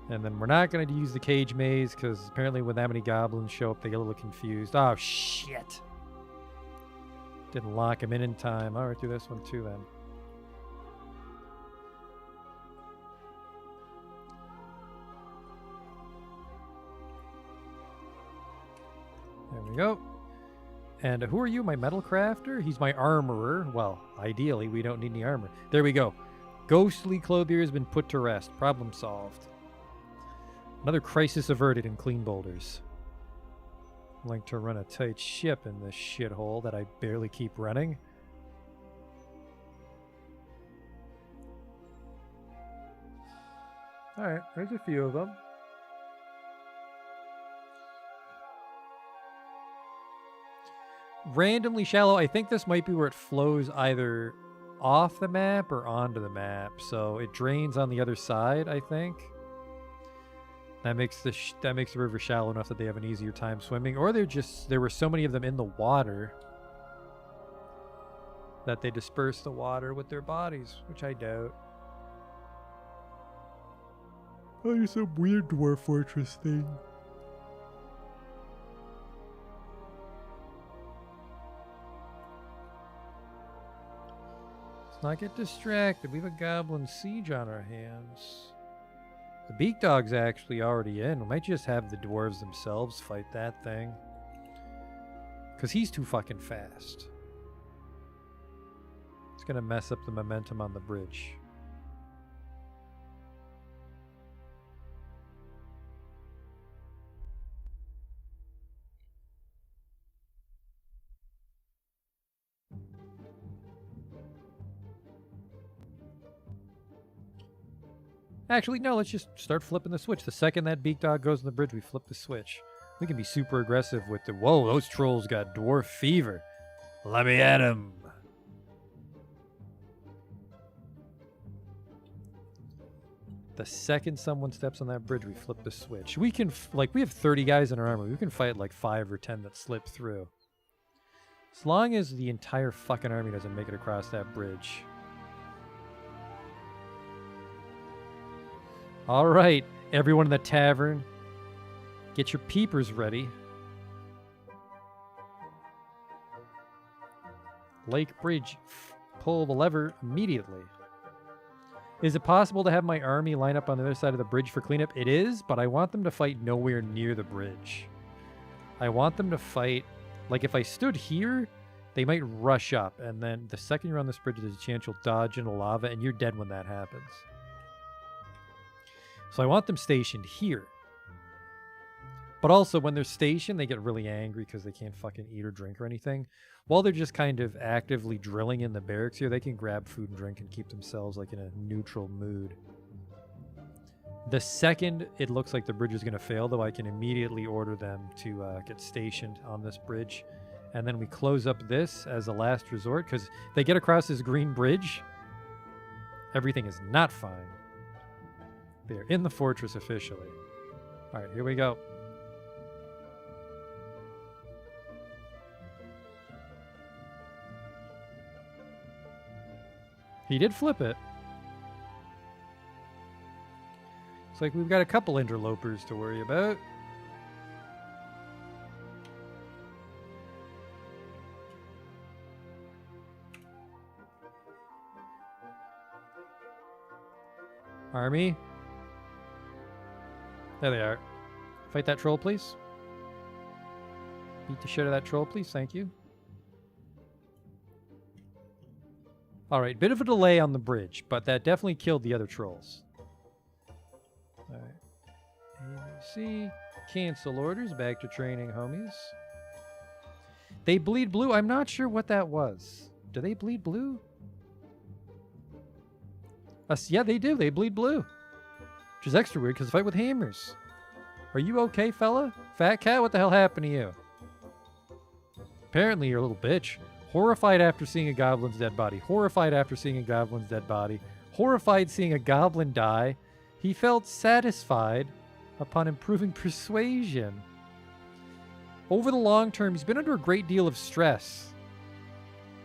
And then we're not going to use the cage maze because apparently when that many goblins show up, they get a little confused. Oh, shit. Didn't lock him in time. All right, do this one too then. There we go. And who are you, my metal crafter? He's my armorer. Well, ideally, we don't need any armor. There we go. Ghostly clothier has been put to rest. Problem solved. Another crisis averted in Clean Boulders. I'd like to run a tight ship in this shithole that I barely keep running. Alright, there's a few of them. Randomly shallow. I think this might be where it flows either off the map or onto the map. So it drains on the other side, I think. That makes the river shallow enough that they have an easier time swimming, or there were so many of them in the water that they disperse the water with their bodies, which I doubt. Oh, you're some weird dwarf fortress thing. Let's not get distracted. We have a goblin siege on our hands. The beak dog's actually already in. We might just have the dwarves themselves fight that thing. Because he's too fucking fast. It's going to mess up the momentum on the bridge. Actually, no, let's just start flipping the switch. The second that beak dog goes on the bridge, we flip the switch. We can be super aggressive with the... Whoa, those trolls got dwarf fever. Let me at him. The second someone steps on that bridge, we flip the switch. We can, we have 30 guys in our armor. We can fight like 5 or 10 that slip through. As long as the entire fucking army doesn't make it across that bridge. All right, everyone in the tavern, get your peepers ready. Lake Bridge. Pull the lever immediately. Is it possible to have my army line up on the other side of the bridge for cleanup? It is, but I want them to fight nowhere near the bridge. I want them to fight... Like, if I stood here, they might rush up, and then the second you're on this bridge, there's a chance you'll dodge into lava, and you're dead when that happens. So I want them stationed here. But also, when they're stationed, they get really angry because they can't fucking eat or drink or anything. While they're just kind of actively drilling in the barracks here, they can grab food and drink and keep themselves like in a neutral mood. The second it looks like the bridge is going to fail, though, I can immediately order them to get stationed on this bridge. And then we close up this as a last resort, because they get across this green bridge, everything is not fine. They're in the fortress officially. All right, here we go. He did flip it. It's like we've got a couple interlopers to worry about. Army. There they are. Fight that troll, please. Beat the shit out of that troll, please. Thank you. Alright, bit of a delay on the bridge, but that definitely killed the other trolls. Alright. ABC. Cancel orders. Back to training, homies. They bleed blue? I'm not sure what that was. Do they bleed blue? Yeah, they do. They bleed blue. Which is extra weird because they fight with hammers. Are you okay, fella? Fat cat, what the hell happened to you? Apparently you're a little bitch. Horrified after seeing a goblin's dead body. Horrified after seeing a goblin's dead body. Horrified seeing a goblin die. He felt satisfied upon improving persuasion. Over the long term, he's been under a great deal of stress.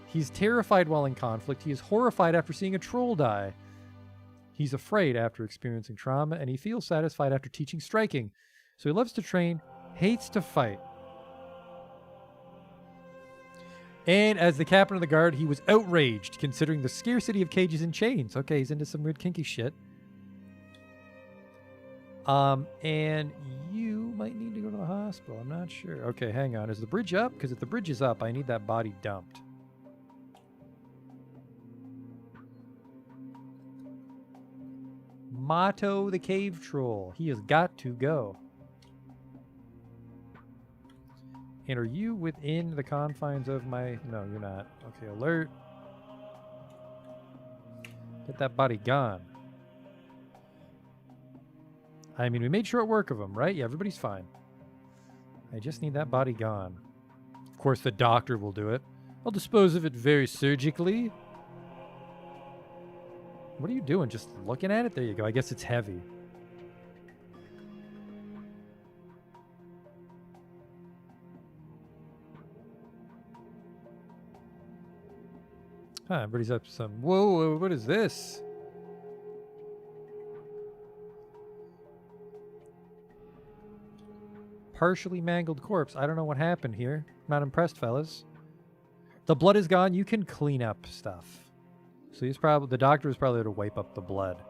He's terrified while in conflict. He is horrified after seeing a troll die. He's afraid after experiencing trauma, and he feels satisfied after teaching striking. So he loves to train, hates to fight. And as the captain of the guard, he was outraged considering the scarcity of cages and chains. Okay, he's into some weird kinky shit. And you might need to go to the hospital. I'm not sure. Okay, hang on. Is the bridge up? Because if the bridge is up, I need that body dumped. Mato the cave troll. He has got to go. And are you within the confines of my... No, you're not. Okay, alert. Get that body gone. I mean, we made short work of him, right? Yeah, everybody's fine. I just need that body gone. Of course, the doctor will do it. I'll dispose of it very surgically. What are you doing? Just looking at it? There you go. I guess it's heavy. Huh, everybody's up to some... Whoa, what is this? Partially mangled corpse. I don't know what happened here. Not impressed, fellas. The blood is gone. You can clean up stuff. So he's probably... The doctor was probably there to wipe up the blood.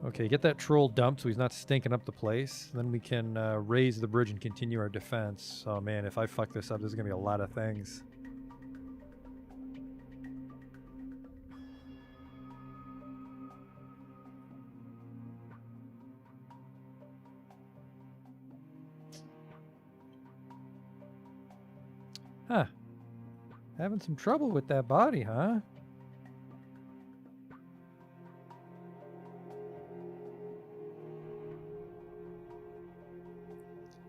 Okay, get that troll dumped so he's not stinking up the place. Then we can raise the bridge and continue our defense. Oh man, if I fuck this up, there's going to be a lot of things. Huh. Having some trouble with that body, huh?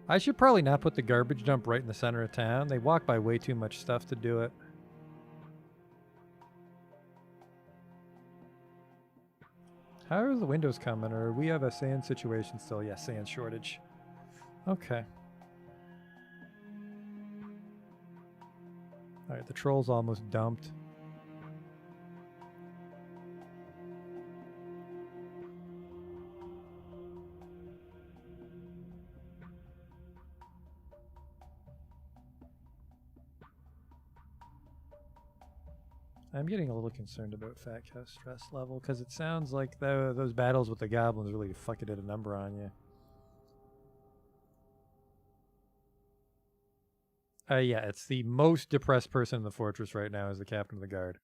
I should probably not put the garbage dump right in the center of town. They walk by way too much stuff to do it. How are the windows coming? Or we have a sand situation still? Yeah, sand shortage. Okay. Alright, the troll's almost dumped. I'm getting a little concerned about Fat Cow's stress level, because it sounds like those battles with the goblins really fucking did a number on you. Yeah, it's the most depressed person in the fortress right now is the captain of the guard.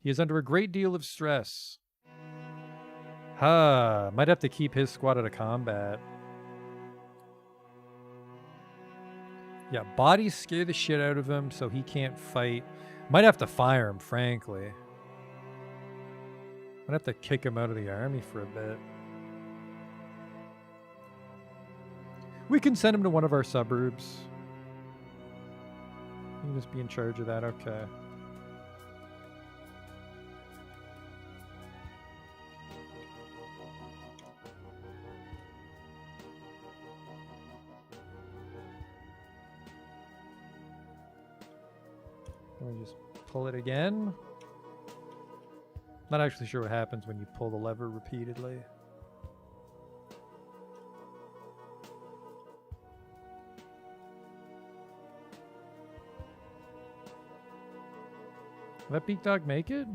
He is under a great deal of stress. Might have to keep his squad out of combat. Yeah, bodies scare the shit out of him, so he can't fight. Might have to fire him, frankly. Might have to kick him out of the army for a bit. We can send him to one of our suburbs. You can just be in charge of that, okay. Let me just pull it again. Not actually sure what happens when you pull the lever repeatedly. Did that beak dog make it?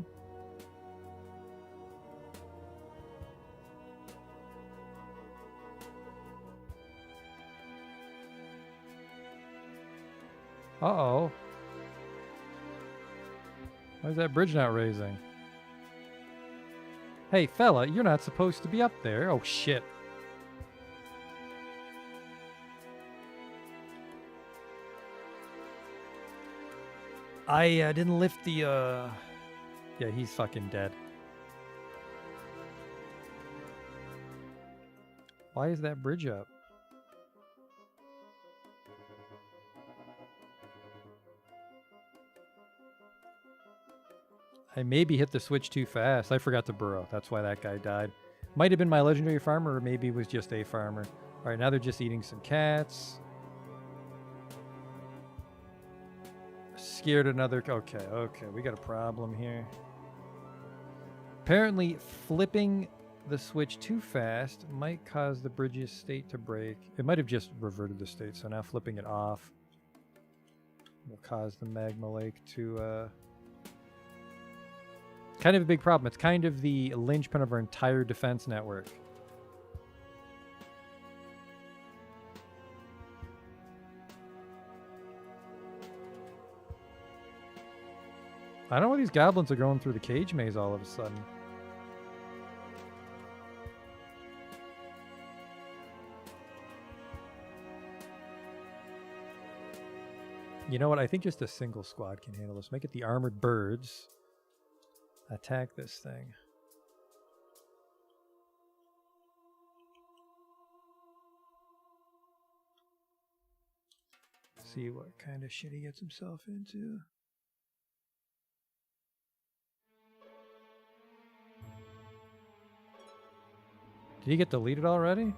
Uh-oh. Why is that bridge not raising? Hey, fella, you're not supposed to be up there. Oh, shit. I didn't lift the, Yeah, he's fucking dead. Why is that bridge up? I maybe hit the switch too fast. I forgot to burrow. That's why that guy died. Might have been my legendary farmer, or maybe it was just a farmer. All right, now they're just eating some cats. Scared another... Okay, we got a problem here. Apparently, flipping the switch too fast might cause the bridge's state to break. It might have just reverted the state, so now flipping it off will cause the magma lake to... Kind of a big problem. It's kind of the linchpin of our entire defense network. I don't know why these goblins are going through the cage maze all of a sudden. You know what? I think just a single squad can handle this. Make it the armored birds. Attack this thing. See what kind of shit he gets himself into. Did he get deleted already?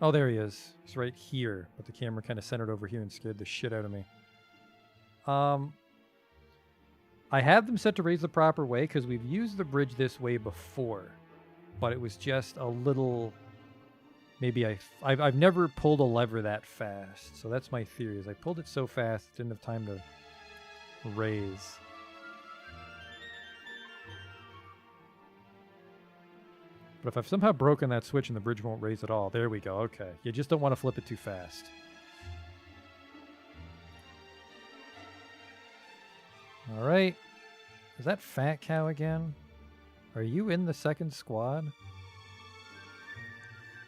Oh, there he is. He's right here, but the camera kind of centered over here and scared the shit out of me. I have them set to raise the proper way because we've used the bridge this way before, but it was just a little... Maybe I've never pulled a lever that fast, so that's my theory. Is I pulled it so fast, didn't have time to raise. But if I've somehow broken that switch and the bridge won't raise at all, there we go. Okay, you just don't want to flip it too fast. All right. Is that Fat Cow again? Are you in the second squad?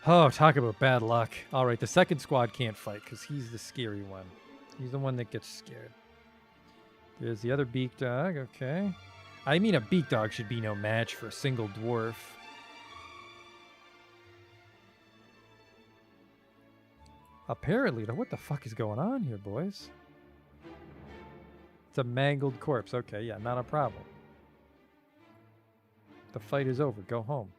Oh, talk about bad luck. All right, the second squad can't fight because he's the scary one. He's the one that gets scared. There's the other beak dog. Okay. I mean, a beak dog should be no match for a single dwarf. Apparently, though, what the fuck is going on here, boys? It's a mangled corpse. Okay, yeah, not a problem. The fight is over. Go home.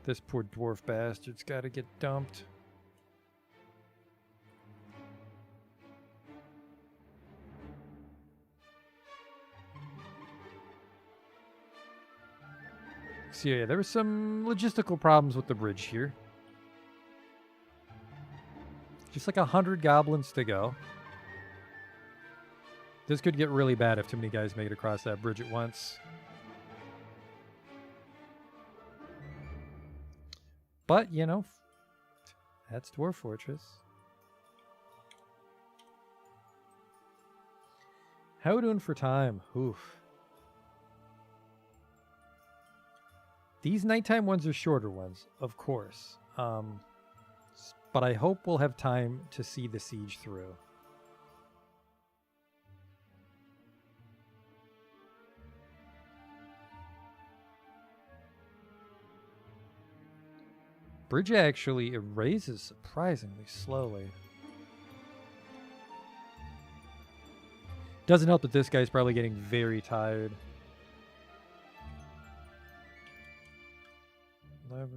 This poor dwarf bastard's got to get dumped. So yeah, there were some logistical problems with the bridge here. Just like 100 goblins to go. This could get really bad if too many guys make it across that bridge at once. But, you know, that's Dwarf Fortress. How we doing for time? Oof. These nighttime ones are shorter ones, of course. But I hope we'll have time to see the siege through. Bridge actually, it raises surprisingly slowly. Doesn't help that this guy's probably getting very tired. Lever.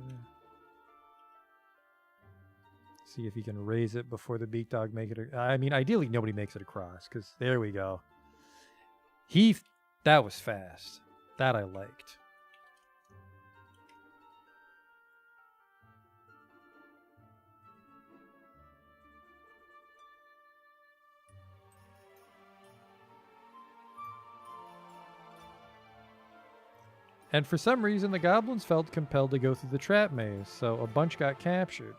See if he can raise it before the beak dog make it. I mean, ideally nobody makes it across, because there we go. That was fast. That I liked. And for some reason, the goblins felt compelled to go through the trap maze, so a bunch got captured.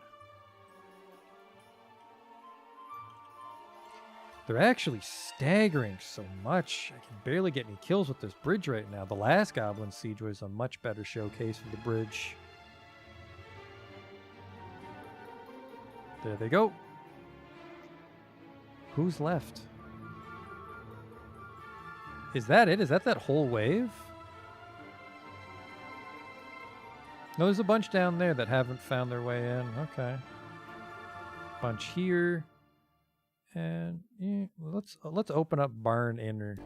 They're actually staggering so much. I can barely get any kills with this bridge right now. The last goblin siege was a much better showcase for the bridge. There they go. Who's left? Is that it? Is that whole wave? No, there's a bunch down there that haven't found their way in. Okay. Bunch here. And yeah, let's open up Barn Inner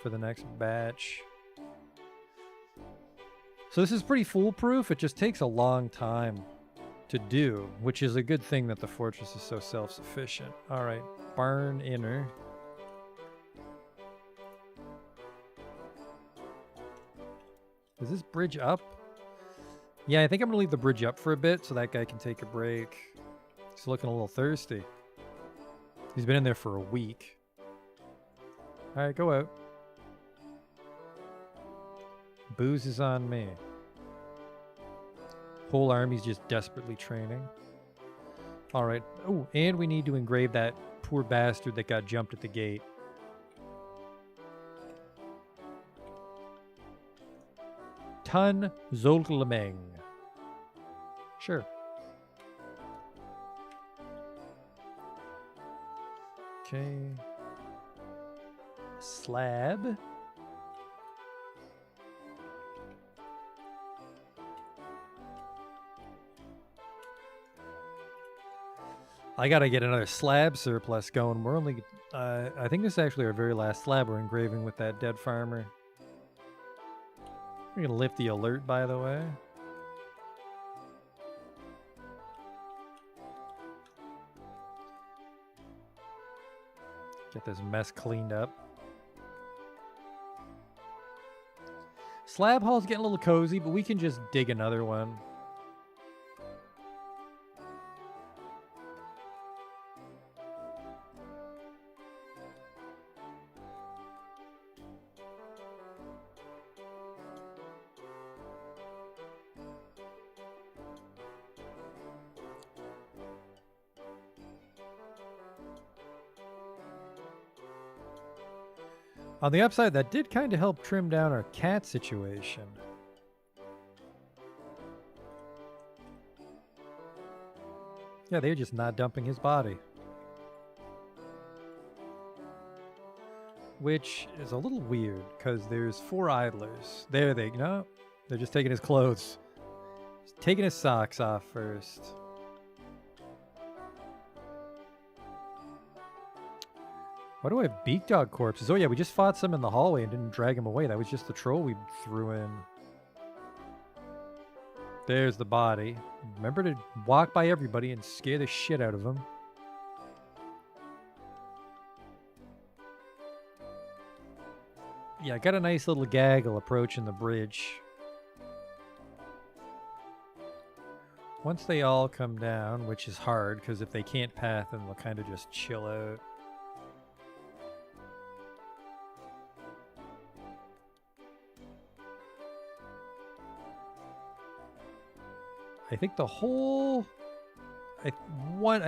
for the next batch. So this is pretty foolproof. It just takes a long time to do, which is a good thing that the fortress is so self-sufficient. All right, Barn Inner. Is this bridge up? Yeah, I think I'm going to leave the bridge up for a bit so that guy can take a break. He's looking a little thirsty. He's been in there for a week. All right, go out. Booze is on me. Whole army's just desperately training. All right. Oh, and we need to engrave that poor bastard that got jumped at the gate. Tun Zoltlemeng. Sure. Okay. Slab. I gotta get another slab surplus going. We're only, I think this is actually our very last slab we're engraving with that dead farmer. We're gonna lift the alert, by the way. Get this mess cleaned up. Slab hall's getting a little cozy, but we can just dig another one. On the upside, that did kind of help trim down our cat situation. Yeah, they're just not dumping his body. Which is a little weird, because there's 4 idlers. There they go. They're just taking his clothes. Just taking his socks off first. Why do I have beak dog corpses? Oh yeah, we just fought some in the hallway and didn't drag him away. That was just the troll we threw in. There's the body. Remember to walk by everybody and scare the shit out of them. Yeah, I got a nice little gaggle approaching the bridge. Once they all come down, which is hard, because if they can't path, then they'll kind of just chill out. I think the whole... it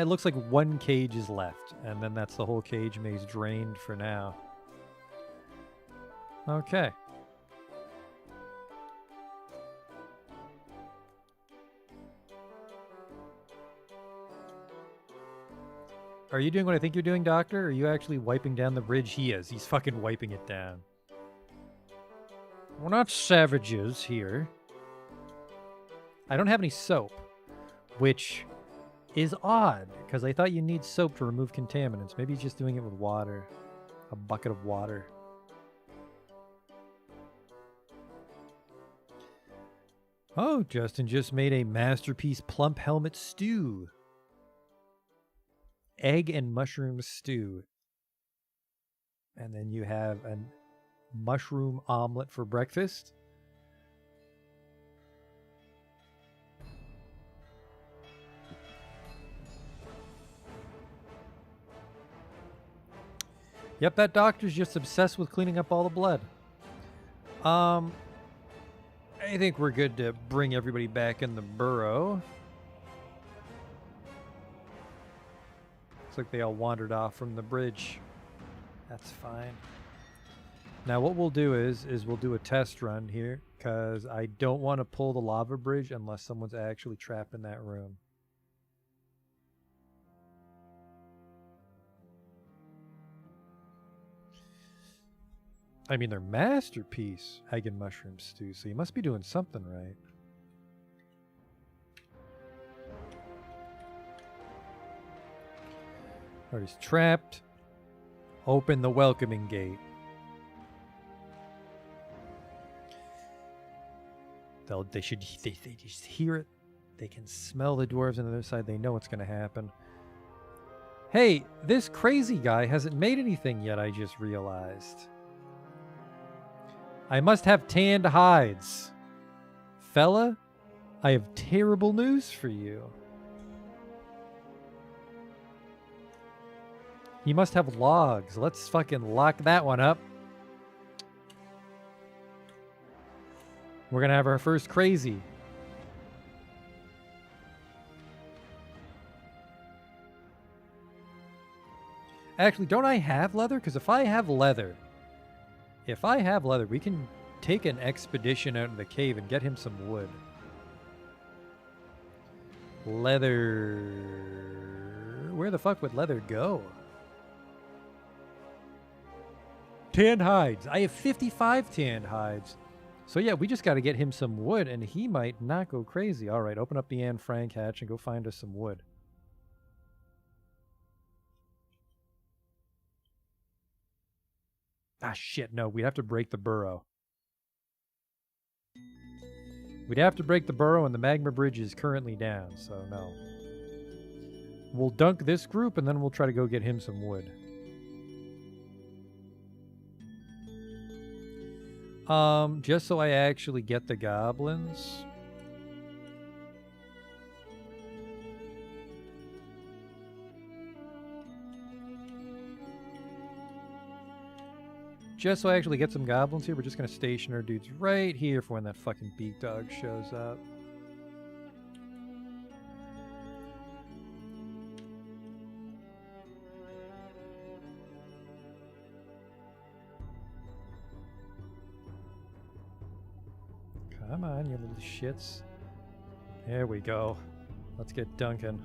looks like one cage is left, and then that's the whole cage maze drained for now. Okay. Are you doing what I think you're doing, Doctor? Or are you actually wiping down the bridge? He is. He's fucking wiping it down. We're not savages here. I don't have any soap, which is odd, because I thought you need soap to remove contaminants. Maybe he's just doing it with water. A bucket of water. Oh, Justin just made a masterpiece plump helmet stew. Egg and mushroom stew. And then you have a mushroom omelet for breakfast. Yep, that doctor's just obsessed with cleaning up all the blood. I think we're good to bring everybody back in the burrow. Looks like they all wandered off from the bridge. That's fine. Now what we'll do is we'll do a test run here, because I don't want to pull the lava bridge unless someone's actually trapped in that room. I mean, they're masterpiece egg and mushroom stew, so you must be doing something right. Alright, he's trapped. Open the welcoming gate. They just hear it. They can smell the dwarves on the other side. They know what's going to happen. Hey, this crazy guy hasn't made anything yet, I just realized. I must have tanned hides. Fella, I have terrible news for you. He must have logs. Let's fucking lock that one up. We're gonna have our first crazy. Actually, don't I have leather? Because if I have leather, we can take an expedition out in the cave and get him some wood. Leather. Where the fuck would leather go? Tanned hides. I have 55 tanned hides. So yeah, we just got to get him some wood, and he might not go crazy. All right, open up the Anne Frank hatch and go find us some wood. Ah, shit, no. We'd have to break the burrow. We'd have to break the burrow, and the magma bridge is currently down, so no. We'll dunk this group, and then we'll try to go get him some wood. Just so I actually get the goblins. Just so I actually get some goblins here, we're just going to station our dudes right here for when that fucking beak dog shows up. Come on, you little shits. There we go. Let's get Duncan.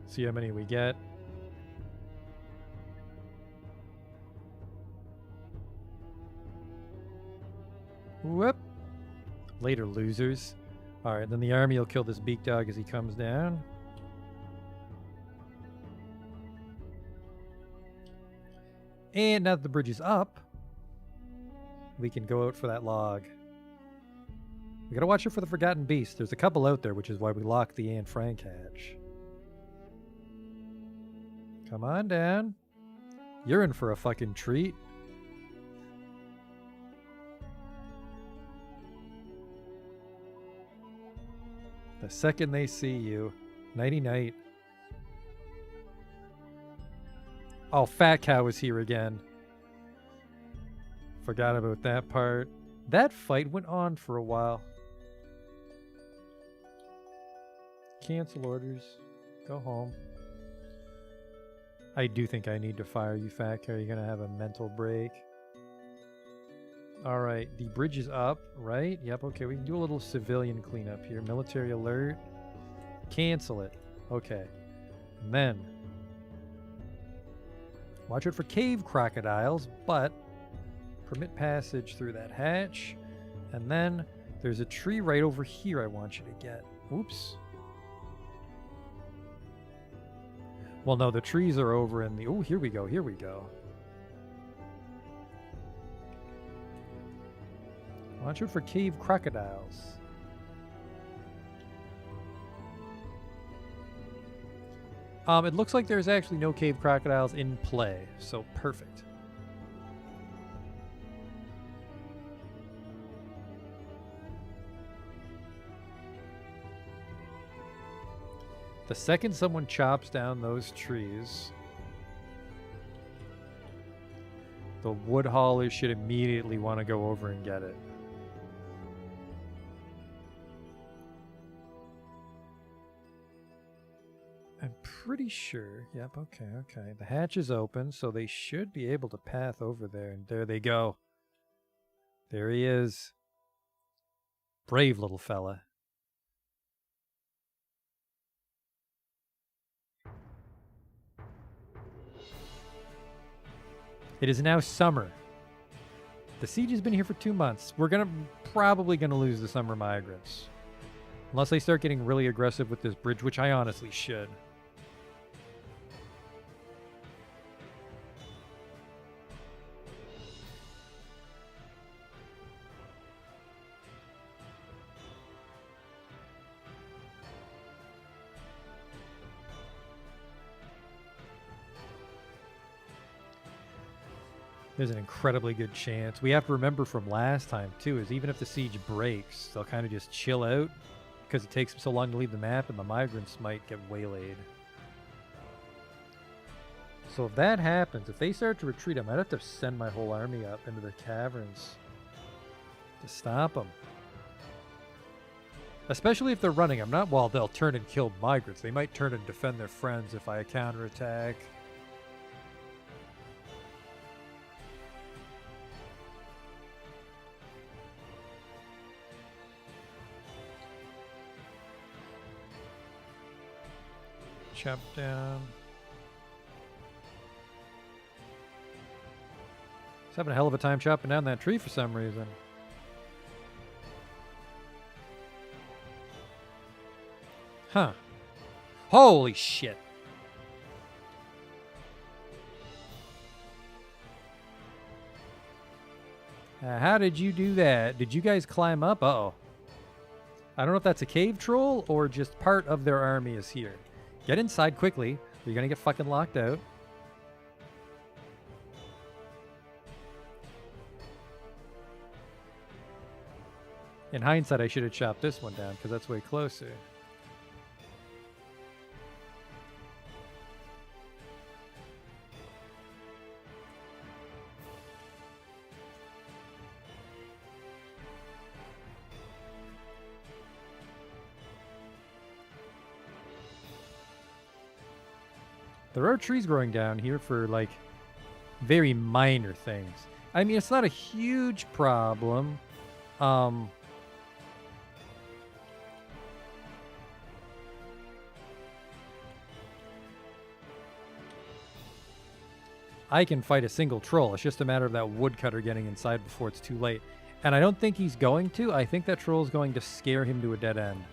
See how many we get. Whoop. Later, losers. Alright, then the army will kill this beak dog as he comes down. And now that the bridge is up, we can go out for that log. We gotta watch out for the Forgotten Beast. There's a couple out there, which is why we locked the Anne Frank hatch. Come on down. You're in for a fucking treat. The second they see you. Nighty-night. Oh, Fat Cow is here again. Forgot about that part. That fight went on for a while. Cancel orders. Go home. I do think I need to fire you, Fat Cow. You're going to have a mental break. Alright, the bridge is up, right? Yep, okay, we can do a little civilian cleanup here. Military alert. Cancel it. Okay. And then, watch out for cave crocodiles, but permit passage through that hatch. And then, there's a tree right over here I want you to get. Oops. Well, no, the trees are over in the... Oh, here we go, here we go. Watch out for cave crocodiles. It looks like there's actually no cave crocodiles in play, so perfect. The second someone chops down those trees, the wood haulers should immediately want to go over and get it. I'm pretty sure. Yep, okay. The hatch is open, so they should be able to path over there. And there they go. There he is. Brave little fella. It is now summer. The siege has been here for 2 months. We're probably gonna lose the summer migrants. Unless they start getting really aggressive with this bridge, which I honestly should. There's an incredibly good chance. We have to remember from last time, too, is even if the siege breaks, they'll kind of just chill out because it takes them so long to leave the map and the migrants might get waylaid. So if that happens, if they start to retreat, I might have to send my whole army up into the caverns to stop them. Especially if they're running. Well, they'll turn and kill migrants. They might turn and defend their friends if I counterattack. Chop down. He's having a hell of a time chopping down that tree for some reason. Huh. Holy shit. How did you do that? Did you guys climb up? Uh-oh. I don't know if that's a cave troll or just part of their army is here. Get inside quickly. You're going to get fucking locked out. In hindsight, I should have chopped this one down because that's way closer. There are trees growing down here for, like, very minor things. I mean, it's not a huge problem. I can fight a single troll. It's just a matter of that woodcutter getting inside before it's too late. And I don't think he's going to. I think that troll is going to scare him to a dead end.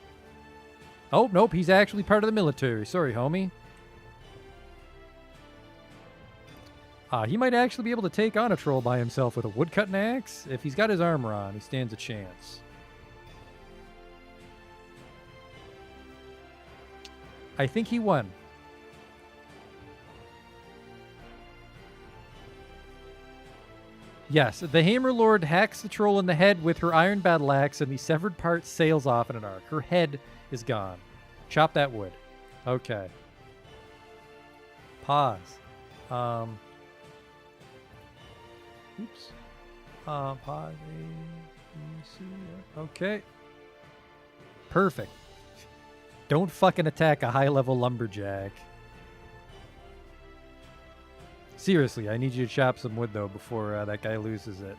Oh, nope. He's actually part of the military. Sorry, homie. He might actually be able to take on a troll by himself with a woodcutting axe. If he's got his armor on, he stands a chance. I think he won. Yes, the Hammer Lord hacks the troll in the head with her iron battle axe, and the severed part sails off in an arc. Her head is gone. Chop that wood. Okay. Pause. Oops. Pause. Okay. Perfect. Don't fucking attack a high-level lumberjack. Seriously, I need you to chop some wood, though, before that guy loses it.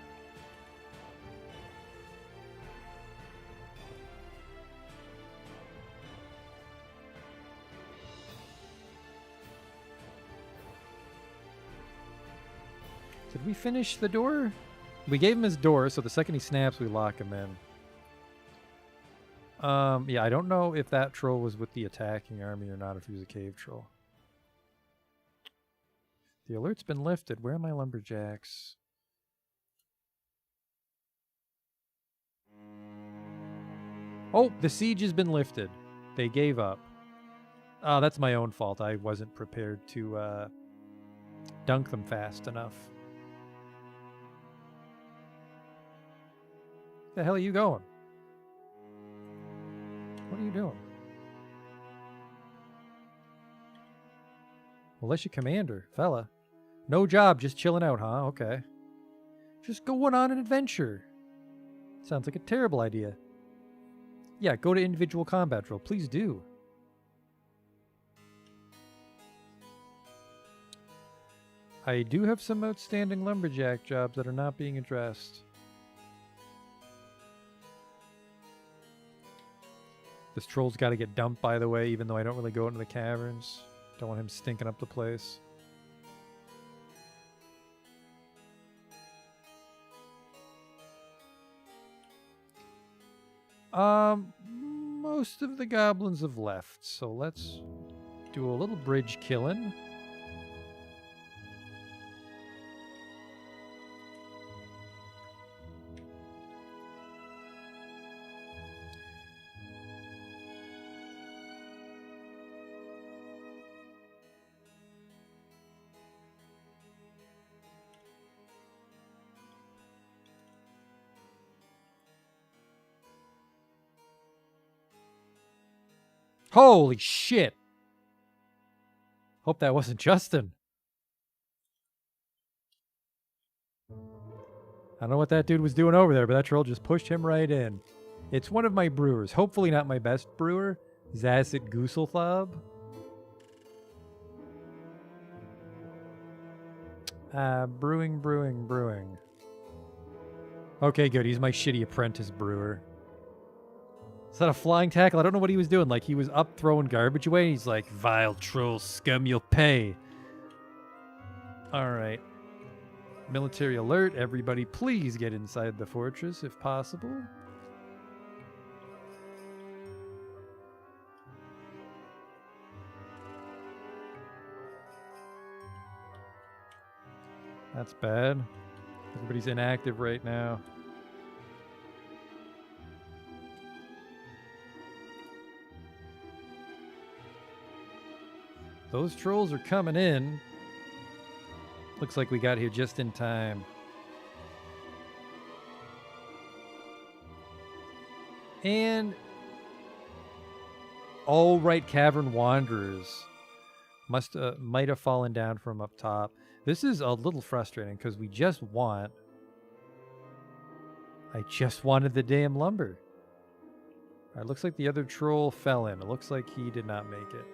Did we finish the door? We gave him his door, so the second he snaps, we lock him in. Yeah, I don't know if that troll was with the attacking army or not, if he was a cave troll. The alert's been lifted. Where are my lumberjacks? Oh, the siege has been lifted. They gave up. Oh, that's my own fault. I wasn't prepared to dunk them fast enough. The hell are you going? What are you doing? Militia commander, fella. No job, just chilling out, huh? Okay. Just going on an adventure. Sounds like a terrible idea. Yeah, go to individual combat drill. Please do. I do have some outstanding lumberjack jobs that are not being addressed. This troll's got to get dumped, by the way, even though I don't really go into the caverns. Don't want him stinking up the place. Most of the goblins have left, so let's do a little bridge killing. Holy shit! Hope that wasn't Justin. I don't know what that dude was doing over there, but that troll just pushed him right in. It's one of my brewers. Hopefully not my best brewer. Zasset Gooselthab. Brewing. Okay, good. He's my shitty apprentice brewer. Is that a flying tackle? I don't know what he was doing. Like, he was up throwing garbage away, and he's like, vile troll scum, you'll pay. Alright. Military alert. Everybody please get inside the fortress if possible. That's bad. Everybody's inactive right now. Those trolls are coming in. Looks like we got here just in time. And all right, cavern wanderers might have fallen down from up top. This is a little frustrating because I just wanted the damn lumber. All right, looks like the other troll fell in. It looks like he did not make it.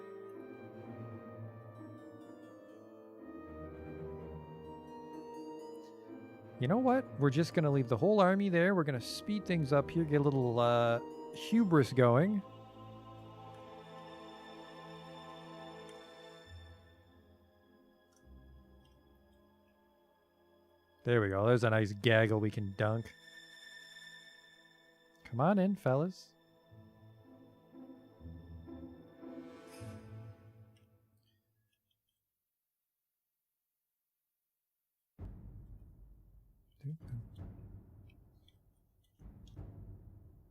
You know what? We're just going to leave the whole army there. We're going to speed things up here, get a little hubris going. There we go. There's a nice gaggle we can dunk. Come on in, fellas.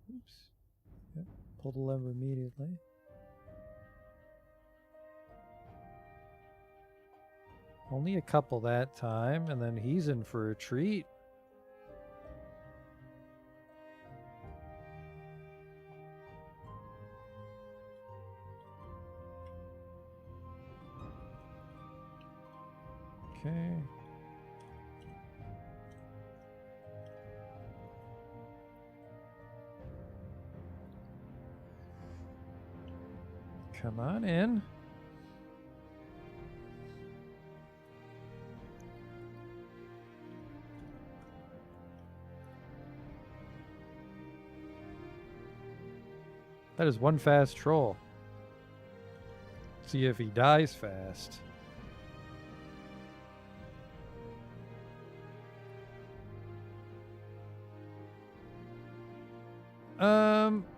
Oops. Yep. Pull the lever immediately. Only a couple that time, and then he's in for a treat. Okay. Come on in. That is one fast troll. See if he dies fast.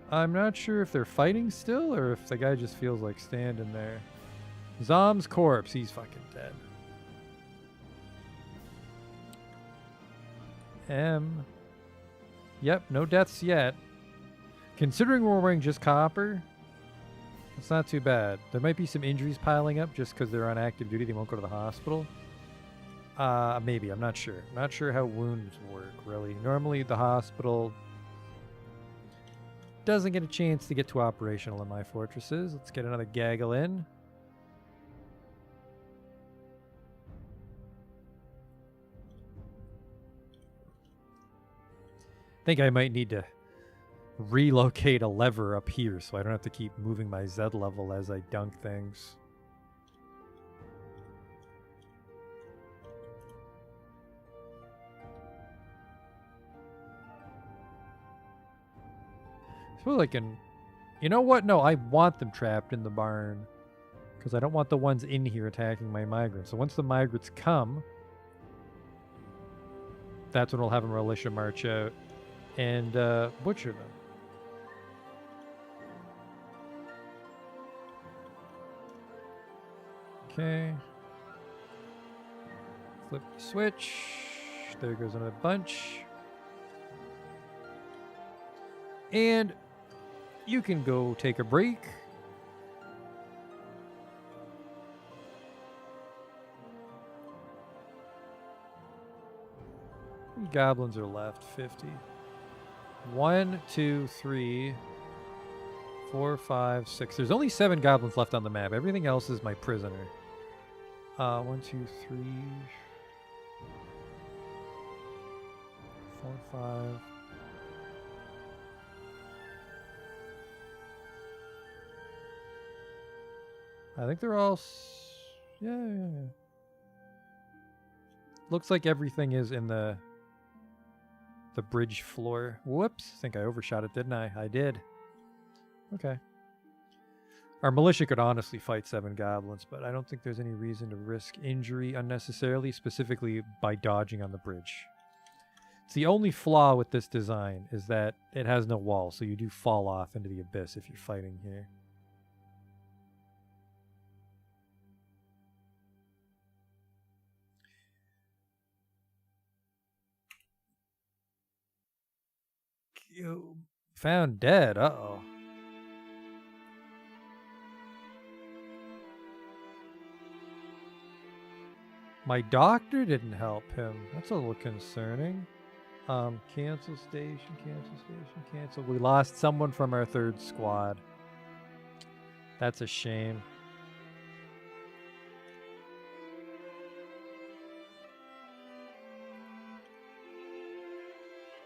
I'm not sure if they're fighting still or if the guy just feels like standing there. Zom's corpse, he's fucking dead. Yep, no deaths yet. Considering we're wearing just copper, it's not too bad. There might be some injuries piling up just because they're on active duty. They won't go to the hospital. Maybe. I'm not sure. Not sure how wounds work, really. Normally, the hospital doesn't get a chance to get to operational in my fortresses. Let's get another gaggle in. I think I might need to relocate a lever up here so I don't have to keep moving my Z level as I dunk things. I suppose I can... You know what? No, I want them trapped in the barn because I don't want the ones in here attacking my migrants. So once the migrants come, that's when we'll have a militia march out and butcher them. Okay. Flip the switch. There goes another bunch. And you can go take a break. How many goblins are left? 50. 1, 2, 3, 4, 5, 6. There's only 7 goblins left on the map. Everything else is my prisoner. 1, 2, 3, 4, 5. I think they're all... Yeah. Looks like everything is in the bridge floor. Whoops. I think I overshot it, didn't I? I did. Okay. Our militia could honestly fight 7 goblins, but I don't think there's any reason to risk injury unnecessarily, specifically by dodging on the bridge. It's the only flaw with this design is that it has no wall, so you do fall off into the abyss if you're fighting here. You found dead. Uh-oh. My doctor didn't help him. That's a little concerning. Cancel station, cancel. We lost someone from our 3rd squad. That's a shame.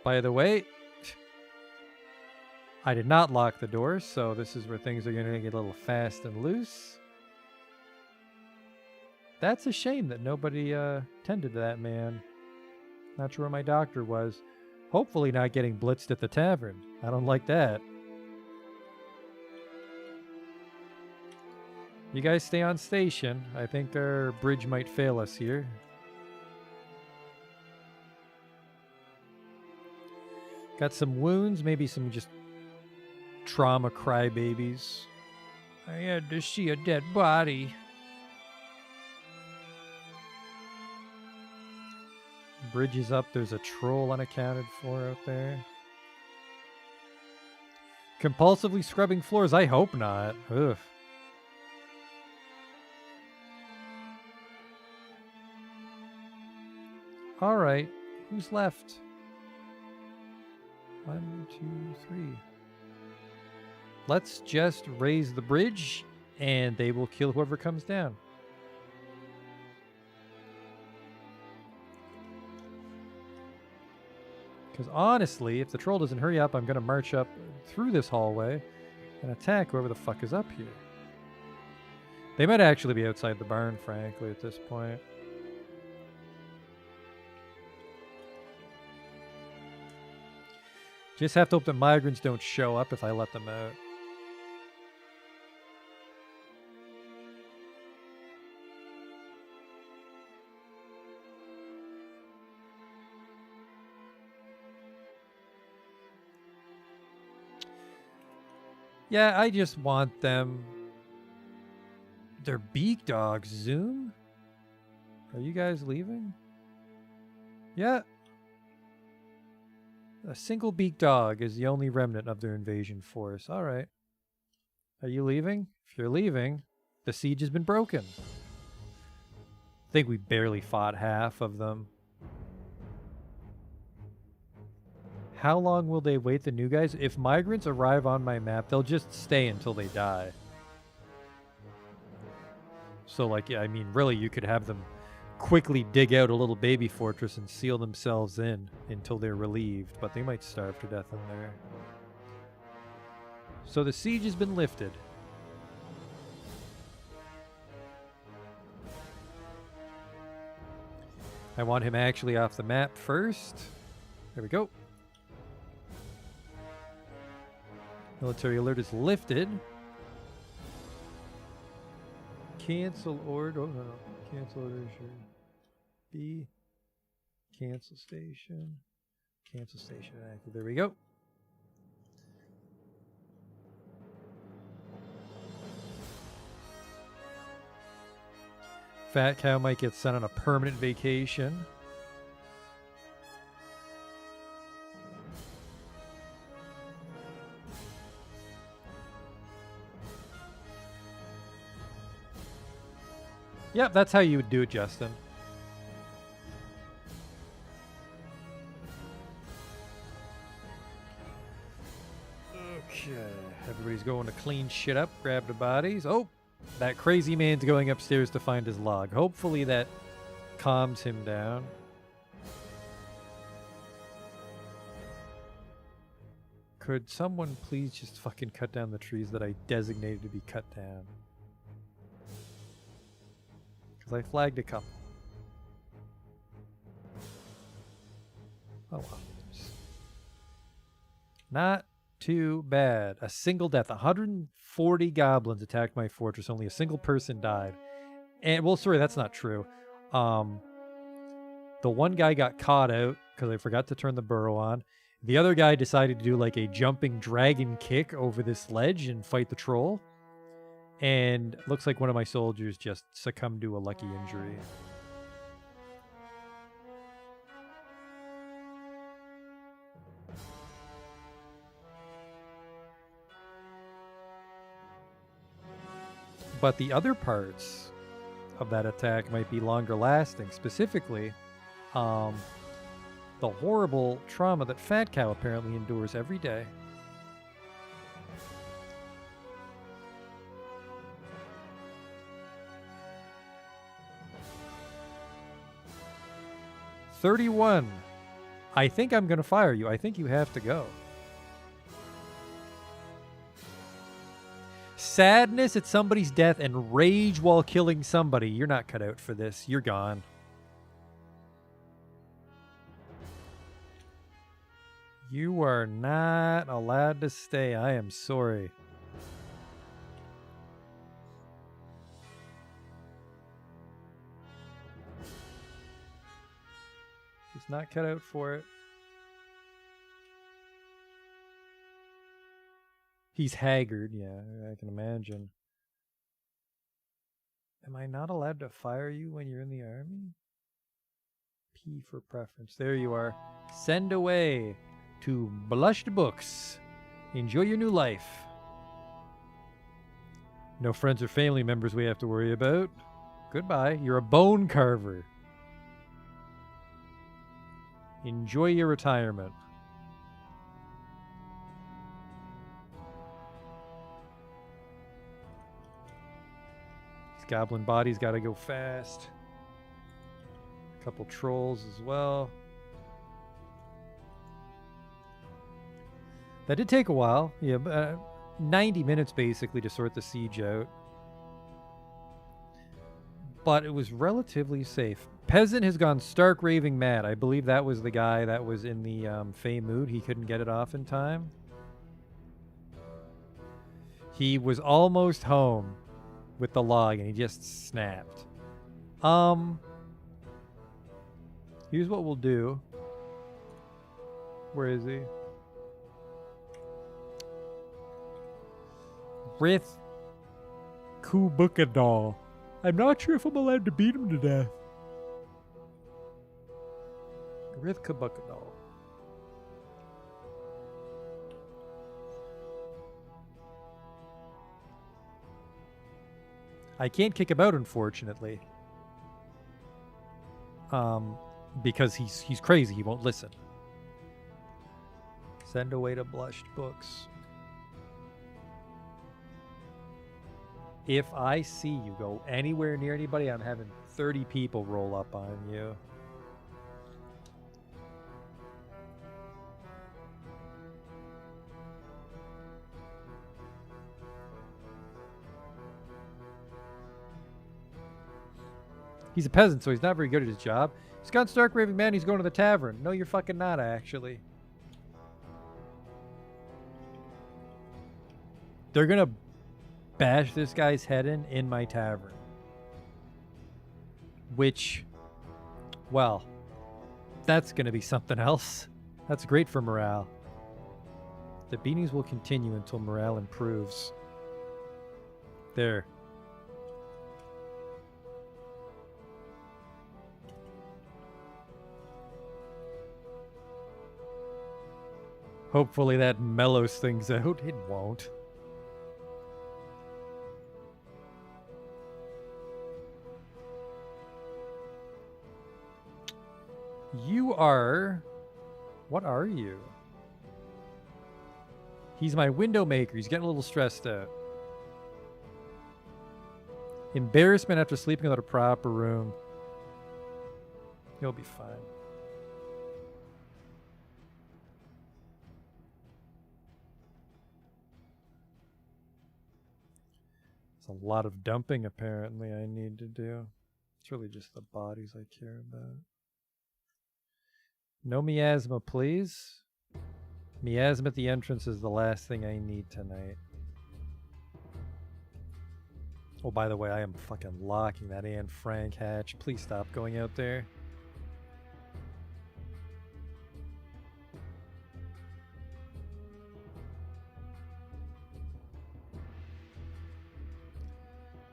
By the way, I did not lock the doors, so this is where things are going to get a little fast and loose. That's a shame that nobody tended to that man. Not sure where my doctor was. Hopefully not getting blitzed at the tavern. I don't like that. You guys stay on station. I think our bridge might fail us here. Got some wounds, maybe some just trauma crybabies. I had to see a dead body. Bridge is up. There's a troll unaccounted for out there. Compulsively scrubbing floors? I hope not. Ugh. All right. Who's left? 1, 2, 3. Let's just raise the bridge, and they will kill whoever comes down. Because honestly, if the troll doesn't hurry up, I'm going to march up through this hallway and attack whoever the fuck is up here. They might actually be outside the barn, frankly, at this point. Just have to hope that migrants don't show up if I let them out. Yeah, I just want them. They're beak dogs, Zoom? Are you guys leaving? Yeah. A single beak dog is the only remnant of their invasion force. All right. Are you leaving? If you're leaving, the siege has been broken. I think we barely fought half of them. How long will they wait, the new guys? If migrants arrive on my map, they'll just stay until they die. So, like, yeah, I mean, really, you could have them quickly dig out a little baby fortress and seal themselves in until they're relieved, but they might starve to death in there. So the siege has been lifted. I want him actually off the map first. There we go. Military alert is lifted. Cancel order. Oh, no. Cancel order. Sure. B. Cancel station. Cancel station active. There we go. Fat Cow might get sent on a permanent vacation. Yep, that's how you would do it, Justin. Okay, everybody's going to clean shit up, grab the bodies. Oh, that crazy man's going upstairs to find his log. Hopefully that calms him down. Could someone please just fucking cut down the trees that I designated to be cut down? I flagged a couple. Oh well. Not too bad. A single death. 140 goblins attacked my fortress. Only a single person died. And, well, sorry, that's not true. The one guy got caught out because I forgot to turn the burrow on. The other guy decided to do like a jumping dragon kick over this ledge and fight the troll. And looks like one of my soldiers just succumbed to a lucky injury. But the other parts of that attack might be longer lasting. Specifically, the horrible trauma that Fat Cow apparently endures every day. $31. I think I'm going to fire you. I think you have to go. Sadness at somebody's death and rage while killing somebody. You're not cut out for this. You're gone. You are not allowed to stay. I am sorry. He's not cut out for it. He's haggard, yeah, I can imagine. Am I not allowed to fire you when you're in the army? P for preference. There you are. Send away to Blushed Books. Enjoy your new life. No friends or family members we have to worry about. Goodbye. You're a bone carver. Enjoy your retirement. These goblin bodies gotta go fast. A couple trolls as well. That did take a while. Yeah, 90 minutes basically to sort the siege out. But it was relatively safe. Peasant has gone stark raving mad. I believe that was the guy that was in the Fey mood. He couldn't get it off in time. He was almost home with the log and he just snapped. Here's what we'll do. Where is he? Rith Kubukadal. I'm not sure if I'm allowed to beat him to death. Rith Kubukadal. I can't kick him out, unfortunately. Because he's crazy. He won't listen. Send away to blushed books. If I see you go anywhere near anybody, I'm having 30 people roll up on you. He's a peasant, so he's not very good at his job. He's gone stark raving mad. He's going to the tavern. No, you're fucking not, actually. They're gonna bash this guy's head in my tavern. Which, well, that's gonna be something else. That's great for morale. The beanies will continue until morale improves. There. Hopefully that mellows things out. It won't. You are... What are you? He's my window maker. He's getting a little stressed out. Embarrassment after sleeping without a proper room. He'll be fine. There's a lot of dumping, apparently, I need to do. It's really just the bodies I care about. No miasma, please. Miasma at the entrance is the last thing I need tonight. Oh, by the way, I am fucking locking that Anne Frank hatch. Please stop going out there.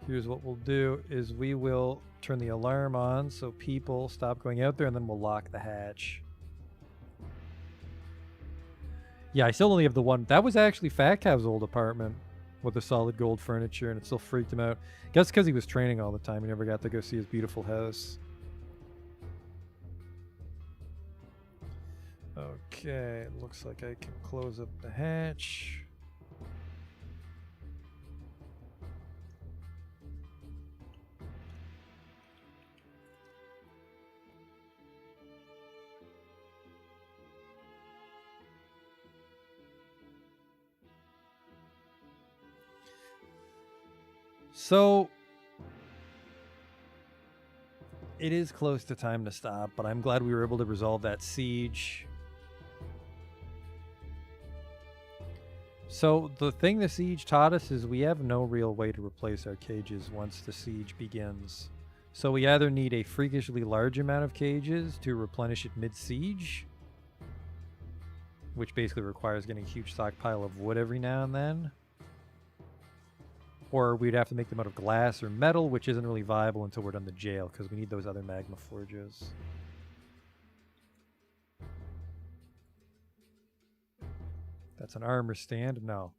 Here's what we'll do is we will turn the alarm on so people stop going out there, and then we'll lock the hatch. Yeah, I still only have the one. That was actually Fat Cav's old apartment with the solid gold furniture, and it still freaked him out. I guess because he was training all the time, he never got to go see his beautiful house. Okay, it looks like I can close up the hatch. So, it is close to time to stop, but I'm glad we were able to resolve that siege. So, the thing the siege taught us is we have no real way to replace our cages once the siege begins. So we either need a freakishly large amount of cages to replenish it mid-siege, which basically requires getting a huge stockpile of wood every now and then, or we'd have to make them out of glass or metal, which isn't really viable until we're done the jail, because we need those other magma forges. That's an armor stand? No.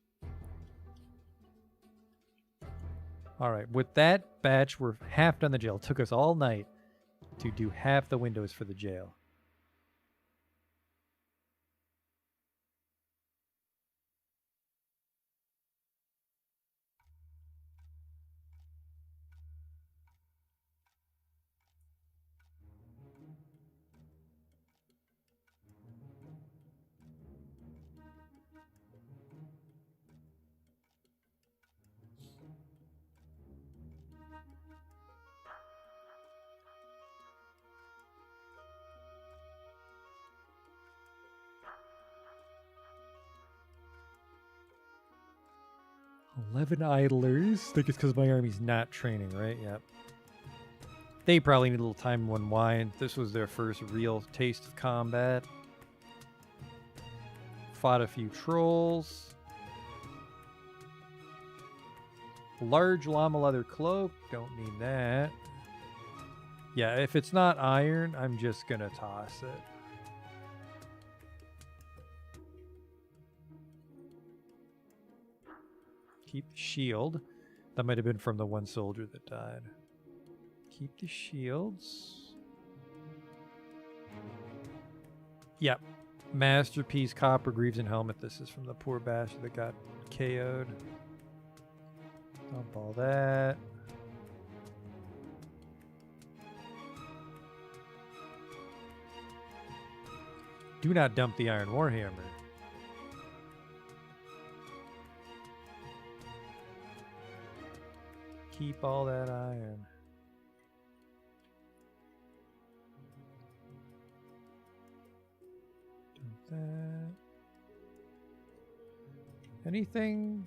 Alright, with that batch, we're half done the jail. It took us all night to do half the windows for the jail. 11 idlers. I think it's because my army's not training, right? Yep. They probably need a little time to unwind. This was their first real taste of combat. Fought a few trolls. Large llama leather cloak. Don't need that. Yeah, if it's not iron, I'm just gonna toss it. Keep the shield. That might have been from the one soldier that died. Keep the shields. Yep. Masterpiece, copper greaves, and helmet. This is from the poor bastard that got KO'd. Dump all that. Do not dump the Iron Warhammer. Keep all that iron. Dump that. Anything?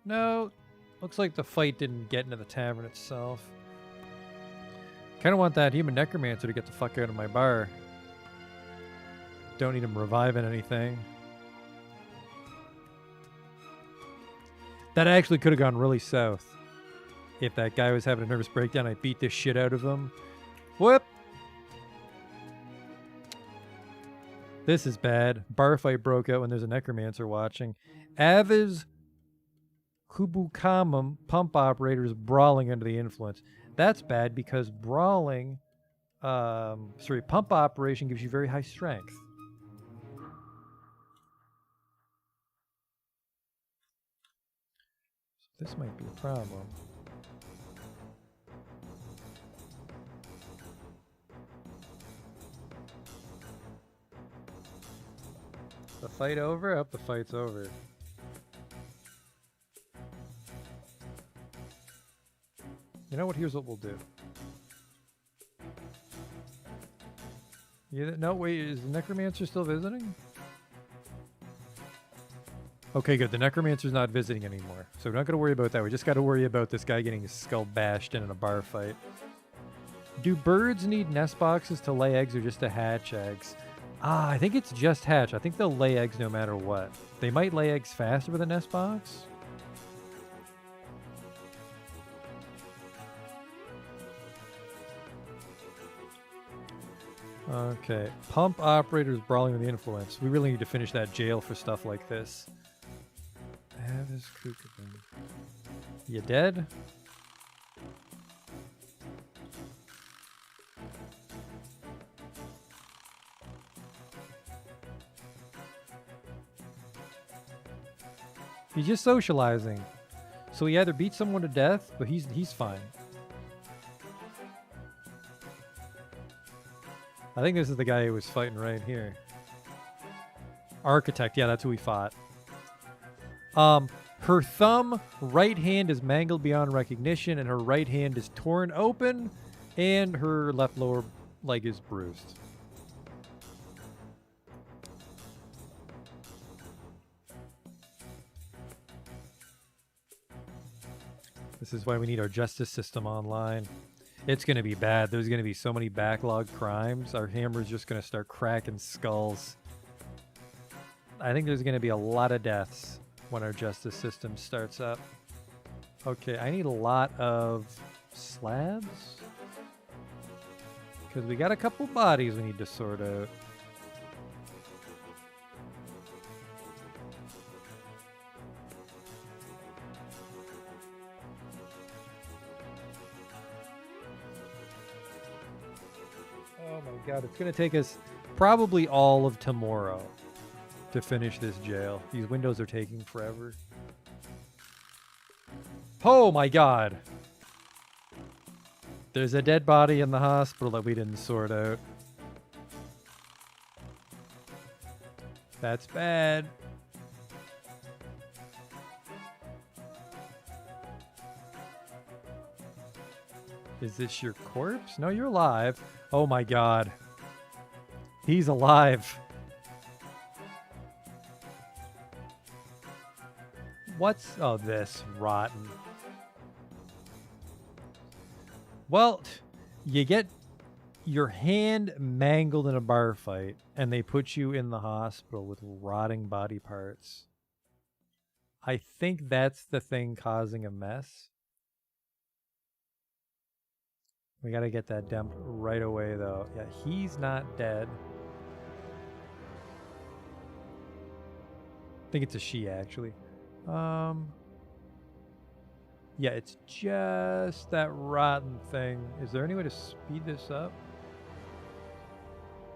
No. Looks like the fight didn't get into the tavern itself. Kind of want that human necromancer to get the fuck out of my bar. Don't need him reviving anything. That actually could have gone really south. If that guy was having a nervous breakdown, I beat the shit out of him. Whoop! This is bad. Bar fight broke out when there's a necromancer watching. Aviz Kubukamum pump operators brawling under the influence. That's bad because brawling, pump operation gives you very high strength. So this might be a problem. The fight over? I hope the fight's over. You know what? Here's what we'll do. No, wait, is the Necromancer still visiting? Okay, good. The Necromancer's not visiting anymore. So we're not going to worry about that. We just got to worry about this guy getting his skull bashed in a bar fight. Do birds need nest boxes to lay eggs or just to hatch eggs? I think it's just hatch. I think they'll lay eggs no matter what. They might lay eggs faster with a nest box. Okay. Pump operators brawling with the influence. We really need to finish that jail for stuff like this. You dead? He's just socializing. So he either beats someone to death, but he's fine. I think this is the guy who was fighting right here. Architect, yeah, that's who we fought. Her thumb right hand is mangled beyond recognition, and her right hand is torn open, and her left lower leg is bruised. This is why we need our justice system online. It's going to be bad. There's going to be so many backlog crimes. Our hammer's just going to start cracking skulls. I think there's going to be a lot of deaths when our justice system starts up. Okay, I need a lot of slabs. Because we got a couple bodies we need to sort out. Oh my god, it's going to take us probably all of tomorrow to finish this jail. These windows are taking forever. Oh my god! There's a dead body in the hospital that we didn't sort out. That's bad. Is this your corpse? No, you're alive. Oh my god. He's alive. What's... Oh, this. Rotten. Well, you get your hand mangled in a bar fight, and they put you in the hospital with rotting body parts. I think that's the thing causing a mess. We gotta get that dumped right away, though. Yeah, he's not dead. I think it's a she, actually. Yeah, it's just that rotten thing. Is there any way to speed this up?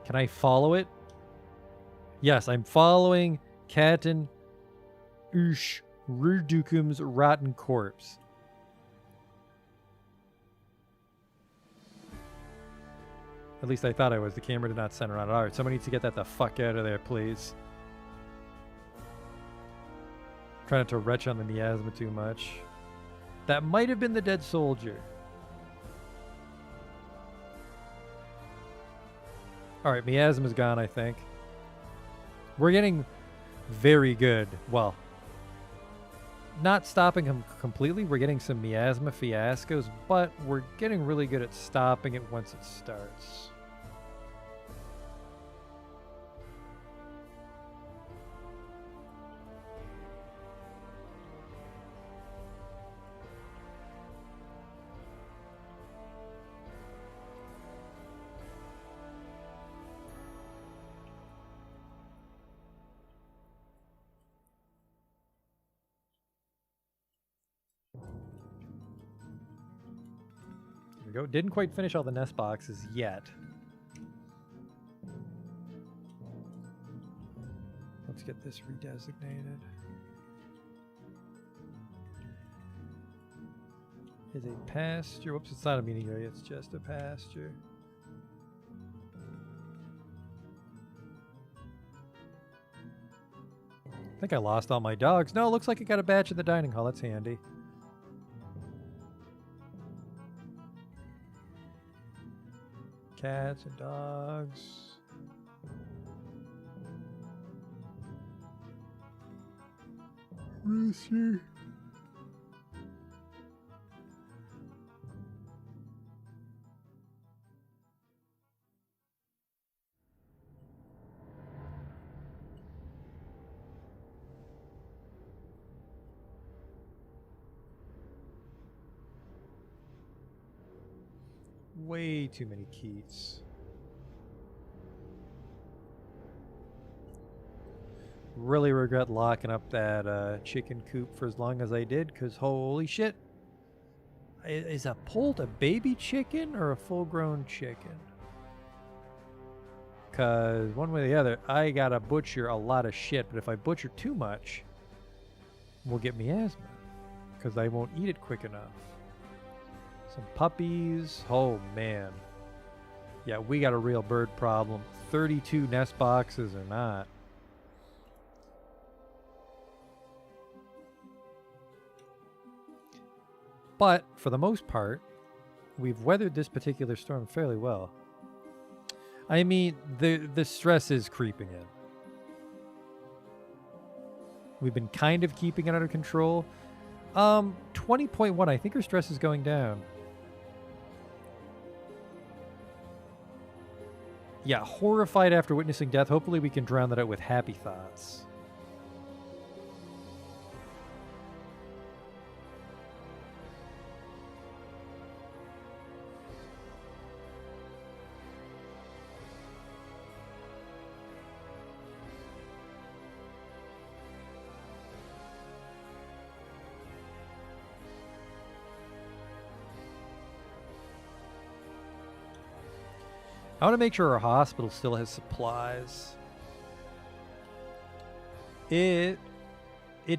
Can I follow it? Yes, I'm following Captain Ush Rudukum's rotten corpse. At least I thought I was. The camera did not center on it. Alright, somebody needs to get that the fuck out of there, please. Try not to retch on the miasma too much. That might have been the dead soldier. Alright, miasma's gone, I think. We're getting very good. Well, not stopping him completely. We're getting some miasma fiascos, but we're getting really good at stopping it once it starts. We go. Didn't quite finish all the nest boxes yet. Let's get this redesignated. Is a pasture. Whoops, it's not a meeting area, it's just a pasture. I think I lost all my dogs. No, it looks like I got a batch in the dining hall. That's handy. Cats and dogs. Rooster. Way too many Keats. Really regret locking up that chicken coop for as long as I did, because holy shit. Is a poult a baby chicken or a full-grown chicken? Because one way or the other, I gotta butcher a lot of shit, but if I butcher too much, we'll get miasma, because I won't eat it quick enough. Some puppies. Oh, man. Yeah, we got a real bird problem. 32 nest boxes or not. But, for the most part, we've weathered this particular storm fairly well. I mean, the stress is creeping in. We've been kind of keeping it under control. 20.1, I think her stress is going down. Yeah, horrified after witnessing death. Hopefully we can drown that out with happy thoughts. I want to make sure our hospital still has supplies. It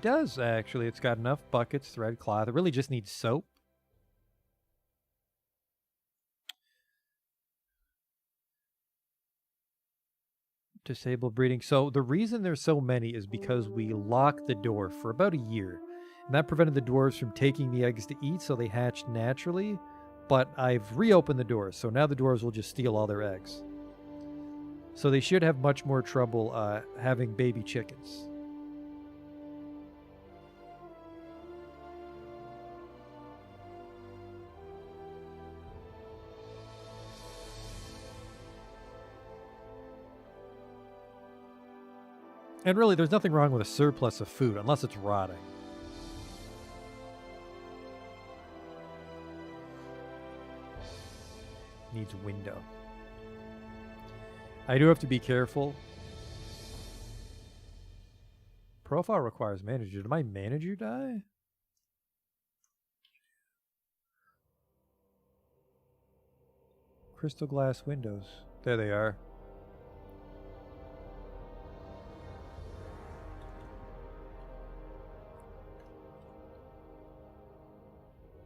does, actually. It's got enough buckets, thread, cloth. It really just needs soap. Disable breeding. So the reason there's so many is because we locked the door for about a year. And that prevented the dwarves from taking the eggs to eat, so they hatched naturally. But I've reopened the doors, so now the dwarves will just steal all their eggs. So they should have much more trouble having baby chickens. And really, there's nothing wrong with a surplus of food, unless it's rotting. Needs window. I do have to be careful. Profile requires manager. Did my manager die? Crystal glass windows. There they are.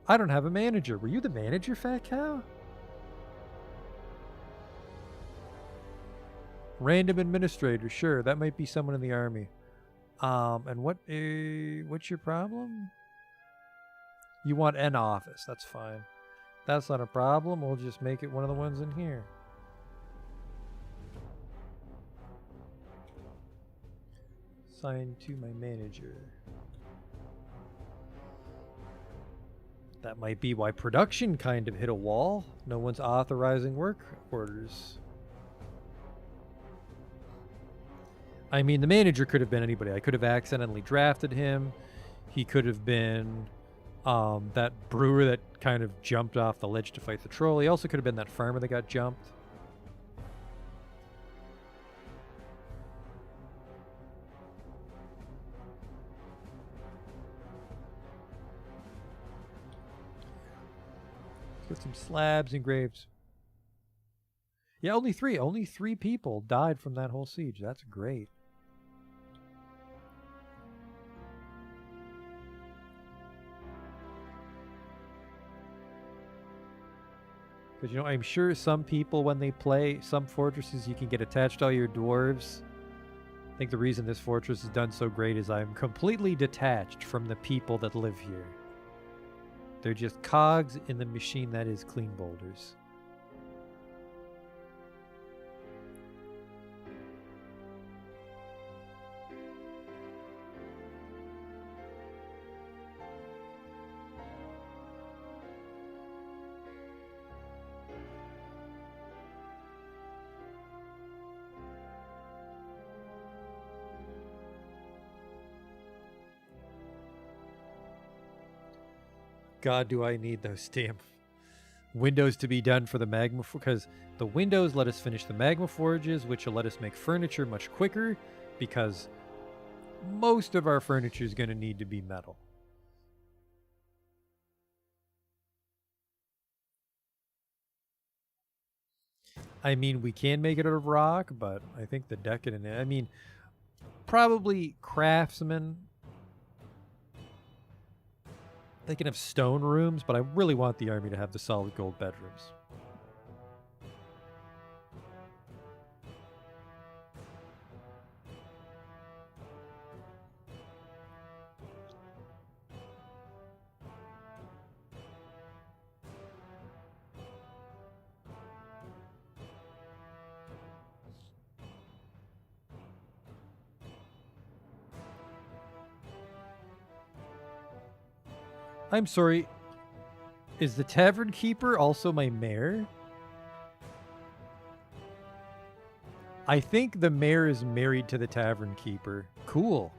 I don't have a manager. Were you the manager, Fat Cow? Random administrator. Sure, that might be someone in the army. And what's your problem? You want an office. That's fine. That's not a problem. We'll just make it one of the ones in here. Sign to my manager. That might be why production kind of hit a wall. No one's authorizing work orders. I mean, the manager could have been anybody. I could have accidentally drafted him. He could have been that brewer that kind of jumped off the ledge to fight the troll. He also could have been that farmer that got jumped. Let's get some slabs and graves. Yeah, only three. Only 3 people died from that whole siege. That's great. Because, you know, I'm sure some people, when they play some fortresses, you can get attached to all your dwarves. I think the reason this fortress is done so great is I'm completely detached from the people that live here. They're just cogs in the machine that is Clean Boulders. God, do I need those damn windows to be done for the magma, because the windows let us finish the magma forges, which will let us make furniture much quicker, because most of our furniture is going to need to be metal. I mean, we can make it out of rock, but I think the decadent, I mean, probably craftsmen. They can have stone rooms, but I really want the army to have the solid gold bedrooms. I'm sorry, is the tavern keeper also my mayor? I think the mayor is married to the tavern keeper. Cool.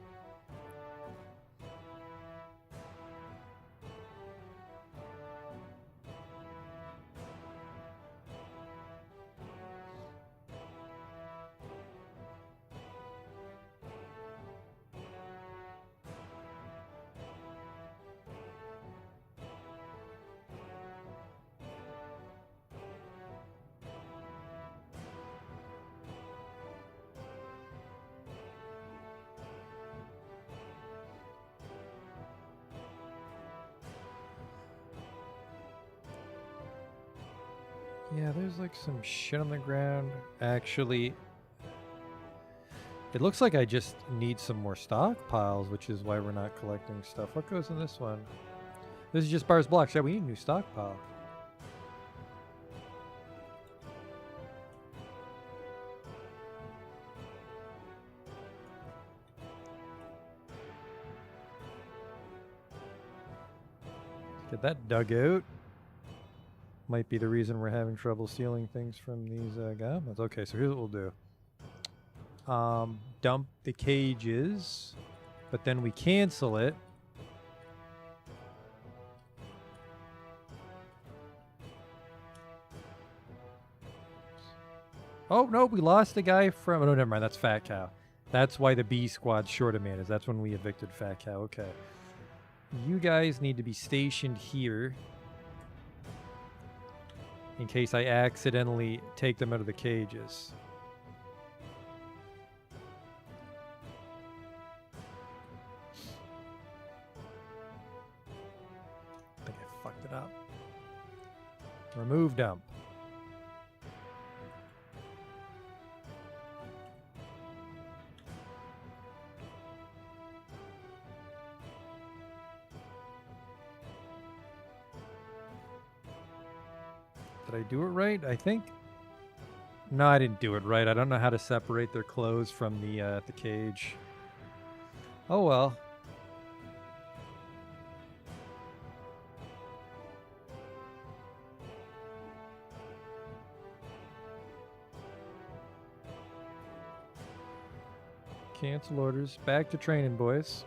Yeah, there's like some shit on the ground. Actually, it looks like I just need some more stockpiles, which is why we're not collecting stuff. What goes in this one? This is just bars blocks. Yeah, we need a new stockpile. Get that dug out. Might be the reason we're having trouble stealing things from these goblins. Okay, so here's what we'll do. dump the cages, but then we cancel it. Oh, no, we lost the guy from... Oh, no, never mind. That's Fat Cow. That's why the B squad's short of man is. That's when we evicted Fat Cow. Okay. You guys need to be stationed here in case I accidentally take them out of the cages. I think I fucked it up. Remove dump. Did I do it right? I think. No, I didn't do it right. I don't know how to separate their clothes from the cage. Oh well. Cancel orders. Back to training, boys.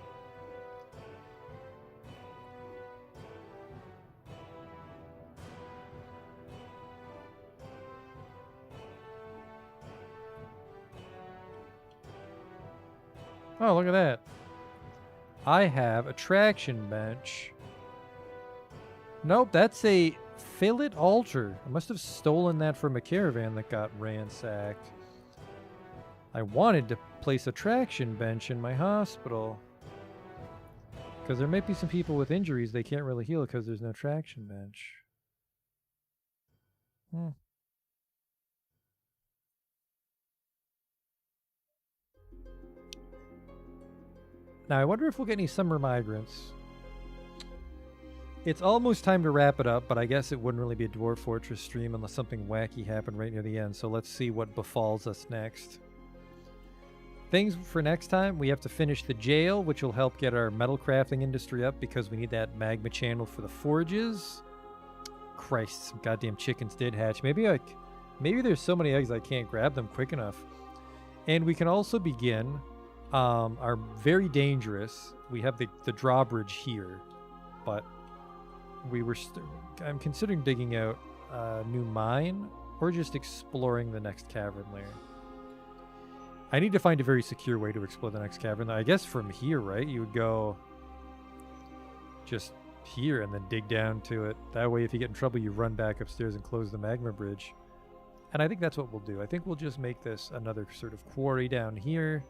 Oh, look at that. I have a traction bench. Nope, that's a fillet altar. I must have stolen that from a caravan that got ransacked. I wanted to place a traction bench in my hospital. Because there might be some people with injuries they can't really heal because there's no traction bench. Now, I wonder if we'll get any summer migrants. It's almost time to wrap it up, but I guess it wouldn't really be a Dwarf Fortress stream unless something wacky happened right near the end. So let's see what befalls us next. Things for next time, we have to finish the jail, which will help get our metal crafting industry up because we need that magma channel for the forges. Christ, some goddamn chickens did hatch. Maybe there's so many eggs I can't grab them quick enough. And we can also begin are very dangerous. We have the drawbridge here, but I'm considering digging out a new mine or just exploring the next cavern layer. I need to find a very secure way to explore the next cavern. I guess from here, right? You would go just here and then dig down to it. That way, if you get in trouble, you run back upstairs and close the magma bridge. And I think that's what we'll do. I think we'll just make this another sort of quarry down here.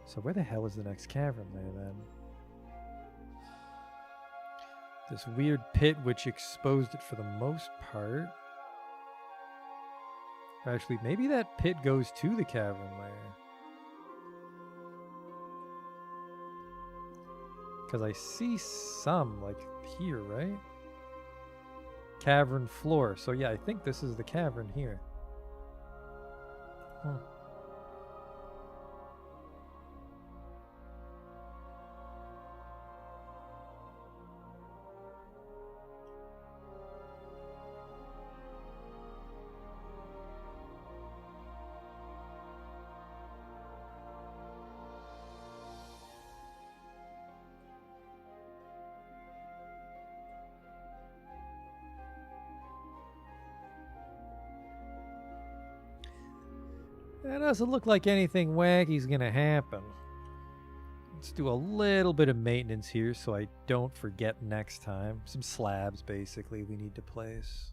So where the hell is the next cavern there, then? This weird pit which exposed it for the most part. Actually, maybe that pit goes to the cavern layer. Because I see some, like, here, right? Cavern floor. So yeah, I think this is the cavern here. Huh. That doesn't look like anything wacky's gonna happen. Let's do a little bit of maintenance here so I don't forget next time. Some slabs, basically, we need to place.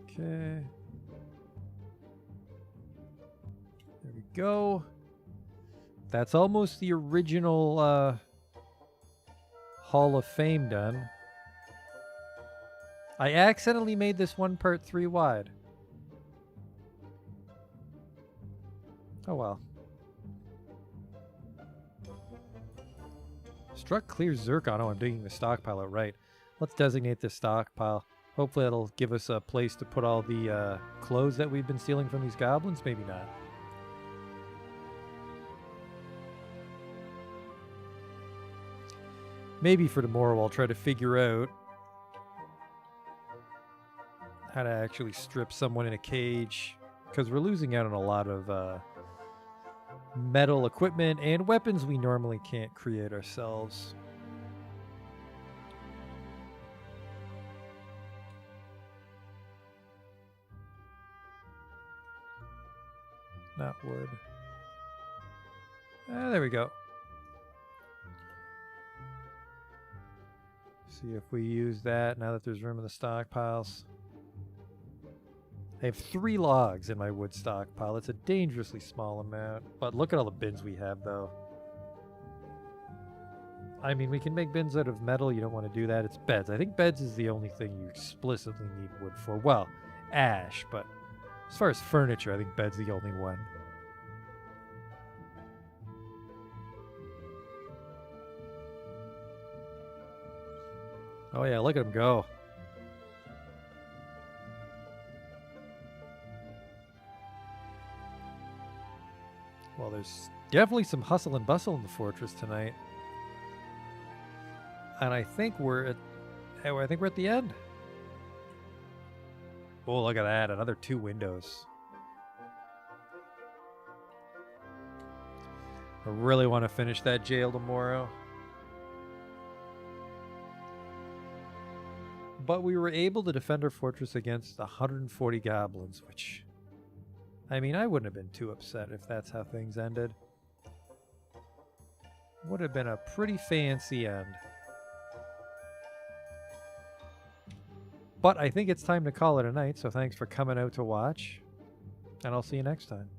Okay. There we go. That's almost the original Hall of Fame done. I accidentally made this one part 3 wide. Oh well. Struck clear zircon. Oh, I'm digging the stockpile out right. Let's designate this stockpile. Hopefully that'll give us a place to put all the clothes that we've been stealing from these goblins. Maybe not. Maybe for tomorrow I'll try to figure out how to actually strip someone in a cage, because we're losing out on a lot of metal equipment and weapons we normally can't create ourselves. Not wood. There we go. See if we use that now that there's room in the stockpiles. I have 3 logs in my wood stockpile. It's a dangerously small amount. But look at all the bins we have, though. I mean, we can make bins out of metal. You don't want to do that. It's beds. I think beds is the only thing you explicitly need wood for. Well, ash, but as far as furniture, I think bed's the only one. Oh yeah, look at him go. Well, there's definitely some hustle and bustle in the fortress tonight. And I think we're at the end. Oh, look at that. Another 2 windows. I really want to finish that jail tomorrow. But we were able to defend our fortress against 140 goblins, which... I mean, I wouldn't have been too upset if that's how things ended. Would have been a pretty fancy end. But I think it's time to call it a night, so thanks for coming out to watch, and I'll see you next time.